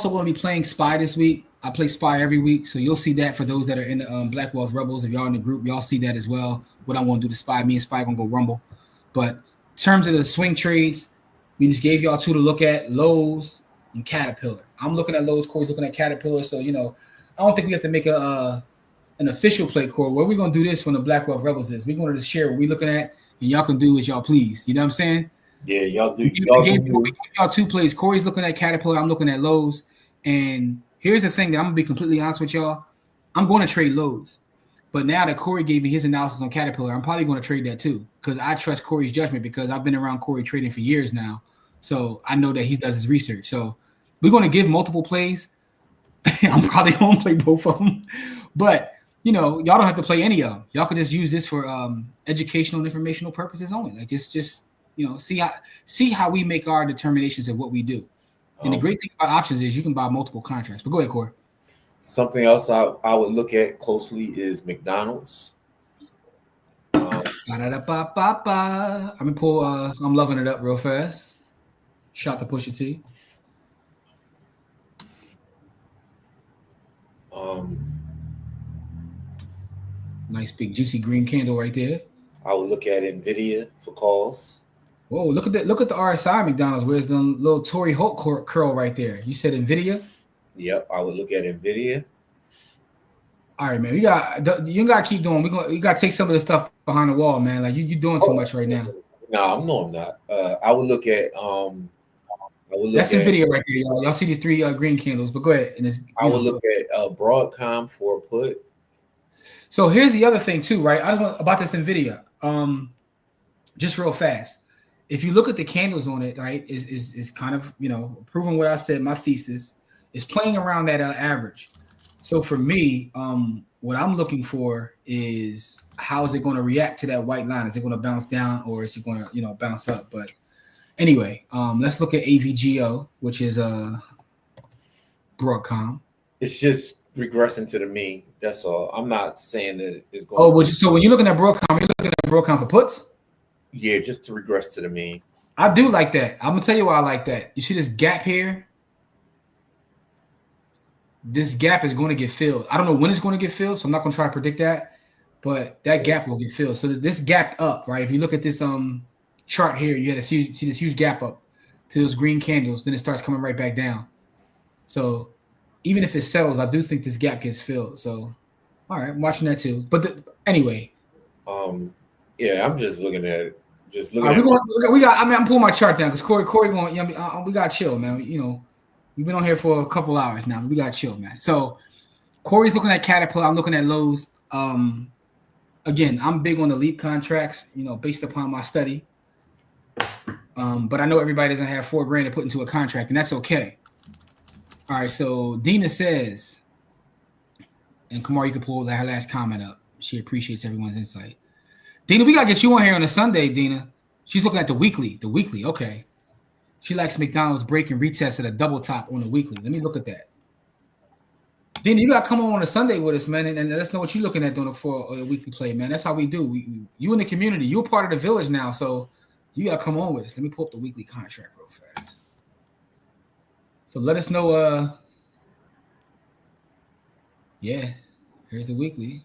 going to be playing Spy this week. I play Spy every week, so you'll see that for those that are in the Black Wealth Rebels. If y'all in the group, y'all see that as well. What I'm going to do to Spy, me and Spy going to go rumble. But in terms of the swing trades, we just gave y'all 2 to look at: Lowe's and Caterpillar. I'm looking at Lowe's. Corey's looking at Caterpillar. So I don't think we have to make an official play, Corey. What we're going to do this when the Black Wealth Rebels is. We're going to share what we're looking at, and y'all can do as y'all please. You know what I'm saying? Yeah, y'all do. We gave y'all 2 plays. Corey's looking at Caterpillar. I'm looking at Lowe's. And here's the thing that I'm going to be completely honest with y'all. I'm going to trade Lowe's. But now that Corey gave me his analysis on Caterpillar, I'm probably going to trade that too because I trust Corey's judgment because I've been around Corey trading for years now. So I know that he does his research. So we're going to give multiple plays. I'm probably going to play both of them. But y'all don't have to play any of them. Y'all could just use this for educational and informational purposes only. Like just see how we make our determinations of what we do. And the great thing about options is you can buy multiple contracts. But go ahead, Corey. Something else I would look at closely is McDonald's. I'm gonna pull. I'm loving it up real fast. Shot to Pusha T. Nice big juicy green candle right there. I would look at Nvidia for calls. Whoa, look at that! Look at the RSI McDonald's. Where's the little Tory Holt curl right there? You said Nvidia. Yep, I would look at Nvidia. All right, man. You gotta keep doing. You gotta take some of the stuff behind the wall, man. Like you doing too much right now. No, I'm not. I would look at that's Nvidia right there, y'all. Y'all see these 3 green candles, but go ahead. And I would look at Broadcom for a put. So here's the other thing too, right? I just want about this Nvidia. Just real fast. If you look at the candles on it, right, is kind of proving what I said. My thesis is playing around that average. So for me, what I'm looking for is how is it going to react to that white line? Is it going to bounce down or is it going to bounce up? But anyway, let's look at AVGO, which is Broadcom. It's just regressing to the mean. That's all. I'm not saying that it's going. Oh, so when you're looking at Broadcom, you're looking at Broadcom for puts? Yeah, just to regress to the mean. I do like that. I'm gonna tell you why I like that. You see this gap here? this gap is going to get filled. I don't know when it's going to get filled, so I'm not going to try to predict that, but that gap will get filled. So this gapped up, right? If you look at this chart here, you had see this huge gap up to those green candles, then it starts coming right back down. So even if it settles, I do think this gap gets filled. So, all right, I'm watching that too. But anyway, yeah, I'm just looking at it. Just looking. I'm pulling my chart down because Corey going. We got to chill, man. You know, we've been on here for a couple hours now. We got to chill, man. So Corey's looking at Caterpillar. I'm looking at Lowe's. Again, I'm big on the leap contracts. You know, based upon my study. But I know everybody doesn't have $4,000 to put into a contract, and that's okay. All right, so Dina says, and Kamar, you can pull her last comment up. She appreciates everyone's insight. Dina, we got to get you on here on a Sunday, Dina. She's looking at the weekly. The weekly, okay. She likes McDonald's break and retest at a double top on the weekly. Let me look at that. Dina, you got to come on a Sunday with us, man, and let us know what you're looking at doing for a weekly play, man. That's how we do. You in the community. You're part of the village now, so you got to come on with us. Let me pull up the weekly contract real fast. So let us know. Yeah, here's the weekly.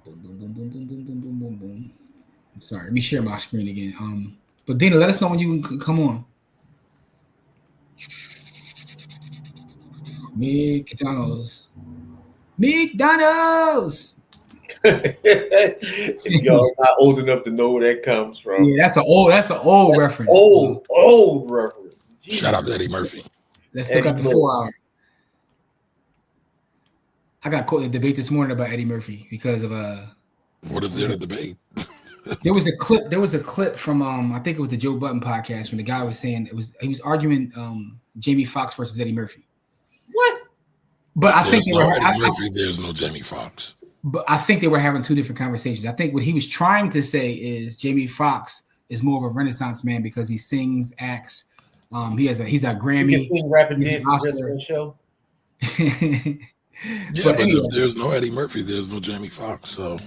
Boom, boom, boom, boom, boom, boom, boom, boom, boom, boom. I'm sorry. Let me share my screen again. But Dina, let us know when you can come on. McDonald's. If y'all not old enough to know where that comes from. Yeah, that's an old reference. Old reference. Jesus. Shout out to Eddie Murphy. Let's look at the 4 hour. I got caught in a debate this morning about Eddie Murphy because of what is there to debate? There was a clip from I think it was the Joe Budden podcast when the guy was saying he was arguing Jamie Foxx versus Eddie Murphy. What? But I think Eddie Murphy, there's no Jamie Foxx. But I think they were having two different conversations. I think what he was trying to say is Jamie Foxx is more of a Renaissance man because he sings, acts. He's a Grammy. He can sing, rap, and dance on the show. Yeah, but anyway, if there's no Eddie Murphy, there's no Jamie Foxx. So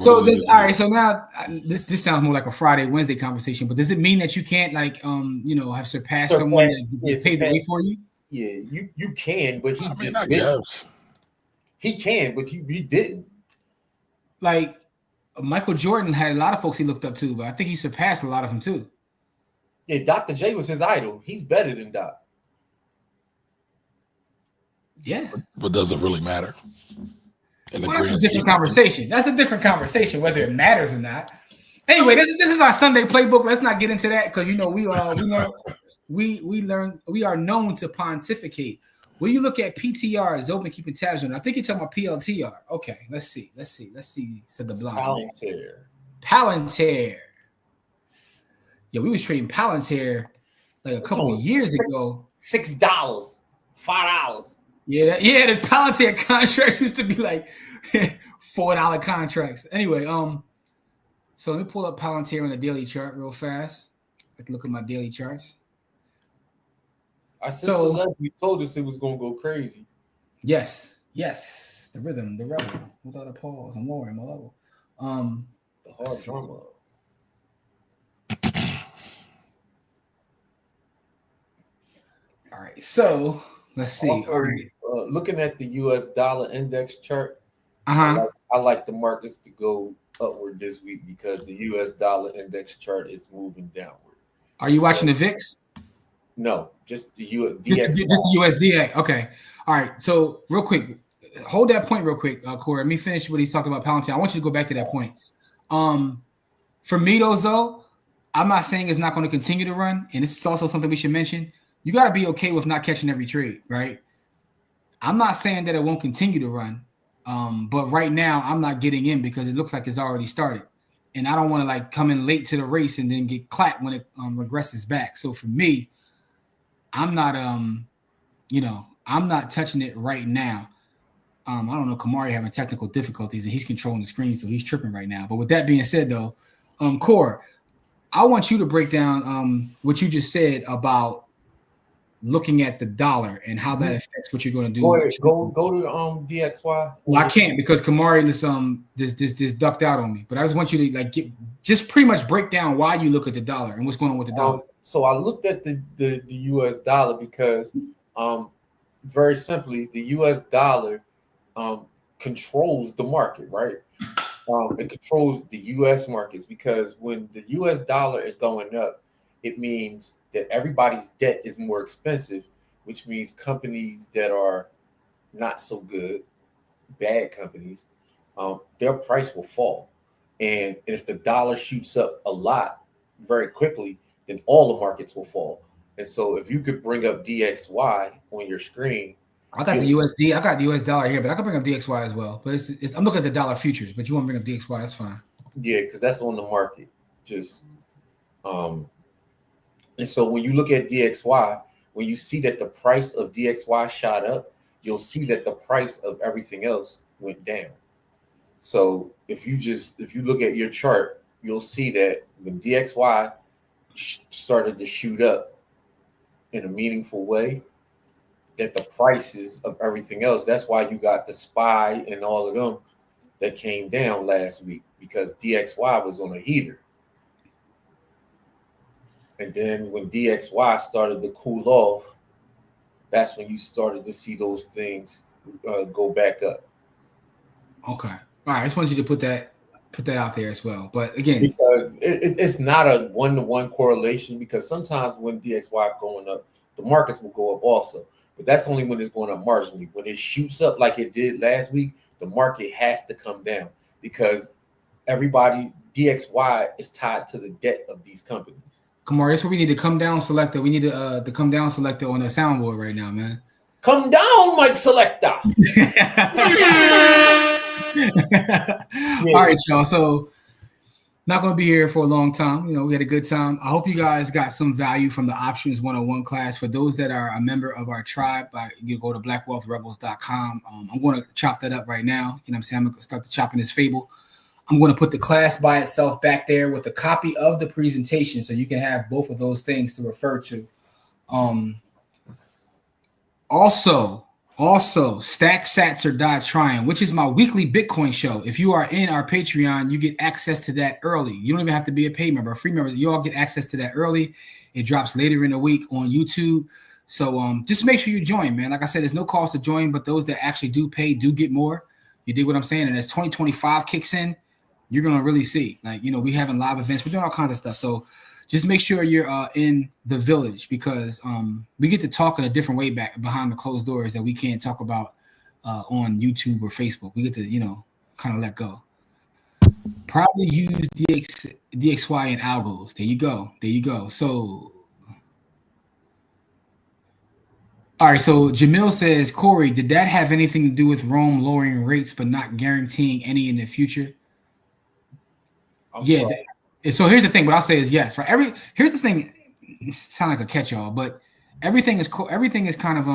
all right. So now this sounds more like a Friday, Wednesday conversation. But does it mean that you can't have surpassed someone that paved the way for you? Yeah, you can, but I guess he can, but he didn't. Like Michael Jordan had a lot of folks he looked up to, but I think he surpassed a lot of them too. Yeah, Dr. J was his idol. He's better than Doc. Yeah. But does it really matter? That's a different conversation. That's a different conversation, whether it matters or not. Anyway, this is our Sunday playbook. Let's not get into that because we are known to pontificate. When you look at PTR, is open keeping tabs on it. I think you're talking about PLTR. Okay, let's see. Said the blind. Palantir. Yeah, we was trading Palantir like a couple of years ago. $6, $5. Yeah, the Palantir contract used to be like $4 contracts. Anyway, so let me pull up Palantir on the daily chart real fast. I can look at my daily charts. Our sister Leslie told us it was gonna go crazy. Yes, the rhythm, the rebel, without a pause. I'm lowering my level. The hard drama. All right, so let's see. Also, looking at the U.S. dollar index chart, I like the markets to go upward this week because the U.S. dollar index chart is moving downward. Are you watching the VIX? No, just the just the USDA. Okay. All right. So real quick, hold that point real quick, Corey. Let me finish what he's talking about Palantir. I want you to go back to that point. For me, though, I'm not saying it's not going to continue to run, and it's also something we should mention. You got to be okay with not catching every trade, right? I'm not saying that it won't continue to run, but right now I'm not getting in because it looks like it's already started, and I don't want to come in late to the race and then get clapped when it regresses back. So for me, I'm not I'm not touching it right now. I don't know, Kamari having technical difficulties and he's controlling the screen, so he's tripping right now. But with that being said, though, Core, I want you to break down what you just said about looking at the dollar and how that affects what you're going to do. Go to DXY. Well, I can't because Kamari just ducked out on me. But I just want you to just pretty much break down why you look at the dollar and what's going on with the dollar. So I looked at the US dollar because very simply, the U.S. dollar controls the market, right? It controls the U.S. markets because when the U.S. dollar is going up, it means that everybody's debt is more expensive, which means companies that are not so good, bad companies, their price will fall. And if the dollar shoots up a lot very quickly, then all the markets will fall. And so if you could bring up DXY on your screen, I got the USD. I got the US dollar here, but I can bring up DXY as well. But I'm looking at the dollar futures, but you want to bring up DXY, that's fine. Yeah, because that's on the market. Just and so when you look at DXY, when you see that the price of DXY shot up, you'll see that the price of everything else went down. So if you look at your chart, you'll see that when DXY started to shoot up in a meaningful way, that the prices of everything else, that's why you got the SPY and all of them that came down last week, because DXY was on a heater. And then when DXY started to cool off, that's when you started to see those things go back up. Okay. All right. I just wanted you to put that out there as well. But again, because it's not a one-to-one correlation, because sometimes when DXY going up, the markets will go up also. But that's only when it's going up marginally. When it shoots up like it did last week, the market has to come down because DXY is tied to the debt of these companies. Kamar, that's where we need to come down selector. We need the come down selector on the soundboard right now, man. Come down, Mike Selector. All right, y'all. So not going to be here for a long time. We had a good time. I hope you guys got some value from the Options 101 class. For those that are a member of our tribe, you go to blackwealthrebels.com. I'm going to chop that up right now. I'm saying? I'm going to start the chopping this fable. I'm going to put the class by itself back there with a copy of the presentation so you can have both of those things to refer to. Also, Stack Sats or Die Trying, which is my weekly Bitcoin show. If you are in our Patreon, you get access to that early. You don't even have to be a paid member, a free member. You all get access to that early. It drops later in the week on YouTube. So just make sure you join, man. Like I said, there's no cost to join, but those that actually do pay do get more. You dig what I'm saying? And as 2025 kicks in, you're going to really see. We having live events. We're doing all kinds of stuff. So just make sure you're in the village, because we get to talk in a different way back behind the closed doors that we can't talk about on YouTube or Facebook. We get to, kind of let go. Probably use DXY and algos. There you go. So, all right. So Jamil says, Corey, did that have anything to do with Rome lowering rates but not guaranteeing any in the future? So here's the thing. What I'll say is yes. Right. Here's the thing. It sounds like a catch-all, but everything is kind of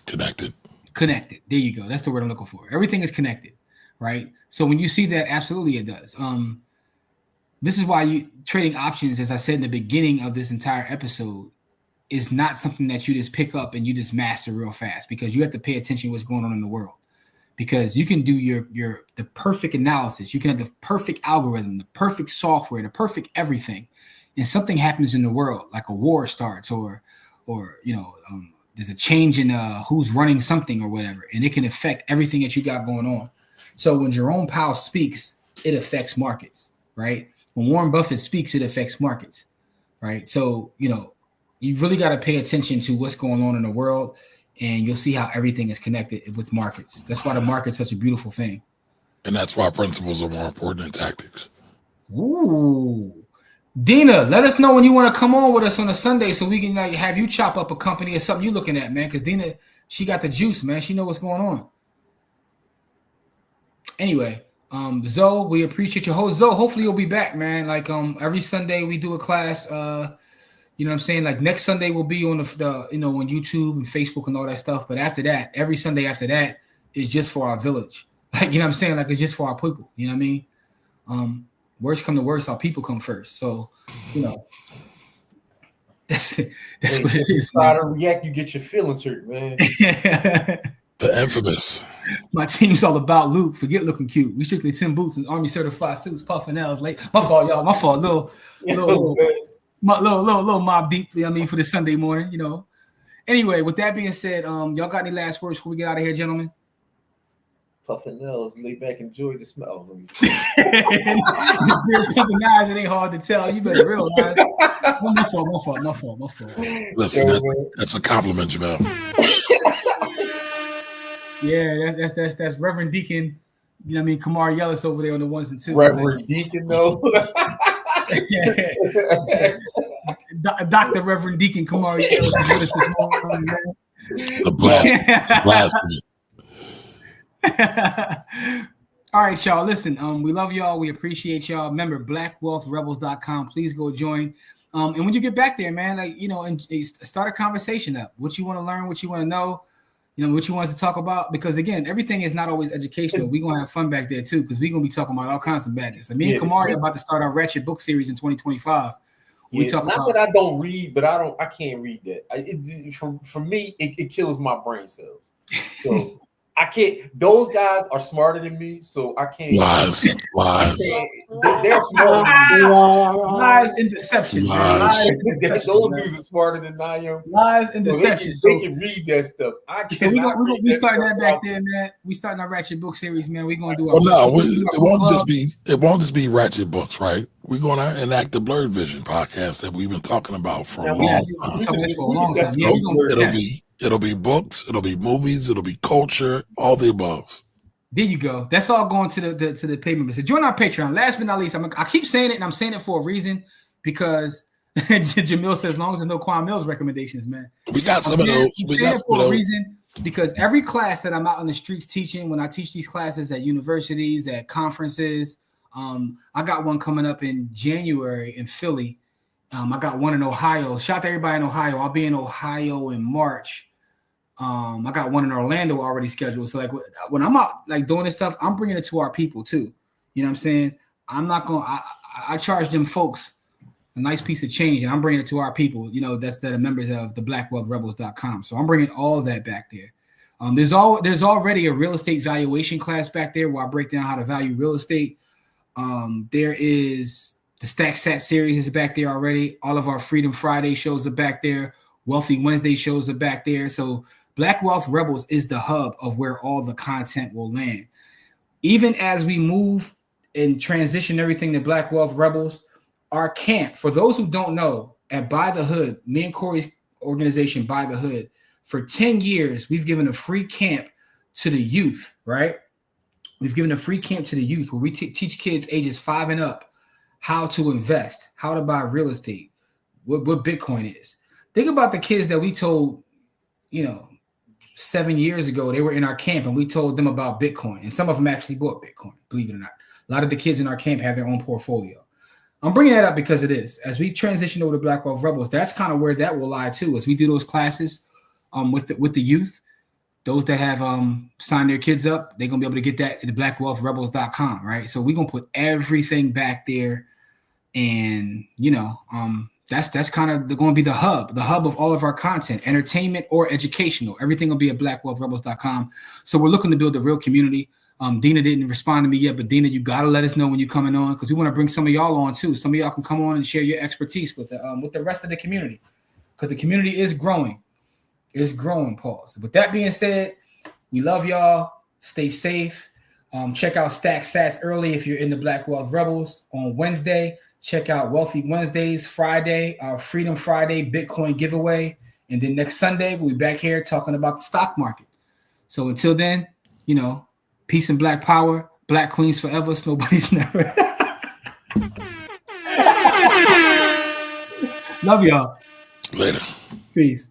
connected. Connected. There you go. That's the word I'm looking for. Everything is connected, right? So when you see that, absolutely it does. This is why trading options, as I said in the beginning of this entire episode, is not something that you just pick up and you just master real fast, because you have to pay attention to what's going on in the world. Because you can do the perfect analysis, you can have the perfect algorithm, the perfect software, the perfect everything, and something happens in the world, like a war starts, or there's a change in who's running something or whatever, and it can affect everything that you got going on. So when Jerome Powell speaks, it affects markets, right? When Warren Buffett speaks, it affects markets, right? So you really got to pay attention to what's going on in the world. And you'll see how everything is connected with markets. That's why the market's such a beautiful thing. And that's why principles are more important than tactics. Ooh. Dina, let us know when you want to come on with us on a Sunday so we can have you chop up a company or something you're looking at, man. Because Dina, she got the juice, man. She know what's going on. Anyway, Zoe, we appreciate your host. Zoe, hopefully you'll be back, man. Every Sunday we do a class. You know what I'm saying? Next Sunday will be on the on YouTube and Facebook and all that stuff. But after that, every Sunday after that is just for our village. You know what I'm saying? It's just for our people. You know what I mean? Worst come to worst, our people come first. So, that's what it is. Try to react, you get your feelings hurt, man. The infamous. My team's all about loot. Forget looking cute. We strictly Tim Boots and Army certified suits, puffing nails late. My fault, y'all. My fault. Little mob deep, for the Sunday morning, Anyway, with that being said, y'all got any last words before we get out of here, gentlemen? Puffing nails, lay back, enjoy the smell. Something eyes, it ain't hard to tell. You better realize. My fault. Listen, that's a compliment, Jamel. Yeah, that's Reverend Deacon. You know what I mean? Kamar Yellis over there on the ones and twos. Reverend Deacon, though. Dr. Reverend Deacon Kamar Yellis is with us this morning, man. The blasphemy. All right, y'all. Listen, we love y'all. We appreciate y'all. Remember, blackwealthrebels.com. Please go join. And when you get back there, man, like, you know, and start a conversation up. What you want to learn, what you want to know, you know, what you want us to talk about. Because again, everything is not always educational. We're gonna have fun back there too, because we're gonna be talking about all kinds of badness. Like me and Kamari are about to start our Ratchet book series in 2025. We talk not about that I don't read, but I can't read that. For me, it kills my brain cells. So I can't. Those guys are smarter than me, so I can't. Lies. They're smarter than me. Lies and deception. Those dudes are smarter than I am. Lies and deception. They can read that stuff. So we starting that back there, man. We starting our Ratchet book series, man. We're gonna do. It won't just be Ratchet books, right? We're gonna enact the Blurred Vision podcast that we've been talking about for a long time. It'll be books, it'll be movies, it'll be culture, all the above. There you go. That's all going to the pay members. So join our Patreon. Last but not least, I keep saying it, and I'm saying it for a reason, because Jamil says, as long as there's no Quan Mills recommendations, man. We got some of those. We got it for a reason, because every class that I'm out on the streets teaching, when I teach these classes at universities, at conferences, I got one coming up in January in Philly. I got one in Ohio. Shout out to everybody in Ohio. I'll be in Ohio in March. I got one in Orlando already scheduled. So like when I'm out like doing this stuff, I'm bringing it to our people too. You know what I'm saying? I'm not going to, I charge them folks a nice piece of change, and I'm bringing it to our people, you know, that are members of the blackwealthrebels.com. So I'm bringing all of that back there. There's already a real estate valuation class back there where I break down how to value real estate. There is the Stack Sat series is back there already. All of our Freedom Friday shows are back there. Wealthy Wednesday shows are back there. So Black Wealth Rebels is the hub of where all the content will land. Even as we move and transition everything to Black Wealth Rebels, our camp, for those who don't know, at By the Hood, me and Corey's organization, By the Hood, for 10 years, we've given a free camp to the youth, right? We've given a free camp to the youth where we teach kids ages 5 and up how to invest, how to buy real estate, what Bitcoin is. Think about the kids that we told, 7 years ago, they were in our camp and we told them about Bitcoin. And some of them actually bought Bitcoin, believe it or not. A lot of the kids in our camp have their own portfolio. I'm bringing that up because it is. As we transition over to Black Wealth Rebels, that's kind of where that will lie too. As we do those classes with the youth, those that have signed their kids up, they're going to be able to get that at blackwealthrebels.com, right? So we're going to put everything back there. And, that's kind of going to be the hub of all of our content, entertainment or educational. Everything will be at blackwealthrebels.com. So we're looking to build a real community. Dina didn't respond to me yet, but Dina, you got to let us know when you're coming on, because we want to bring some of y'all on too. Some of y'all can come on and share your expertise with the rest of the community, because the community is growing. It's growing, pause. With that being said, we love y'all. Stay safe. Check out Stack Sats early if you're in the Black Wealth Rebels on Wednesday. Check out Wealthy Wednesdays, Friday, our Freedom Friday Bitcoin giveaway. And then next Sunday, we'll be back here talking about the stock market. So until then, peace and black power, black queens forever, nobody's never. Love y'all. Later. Peace.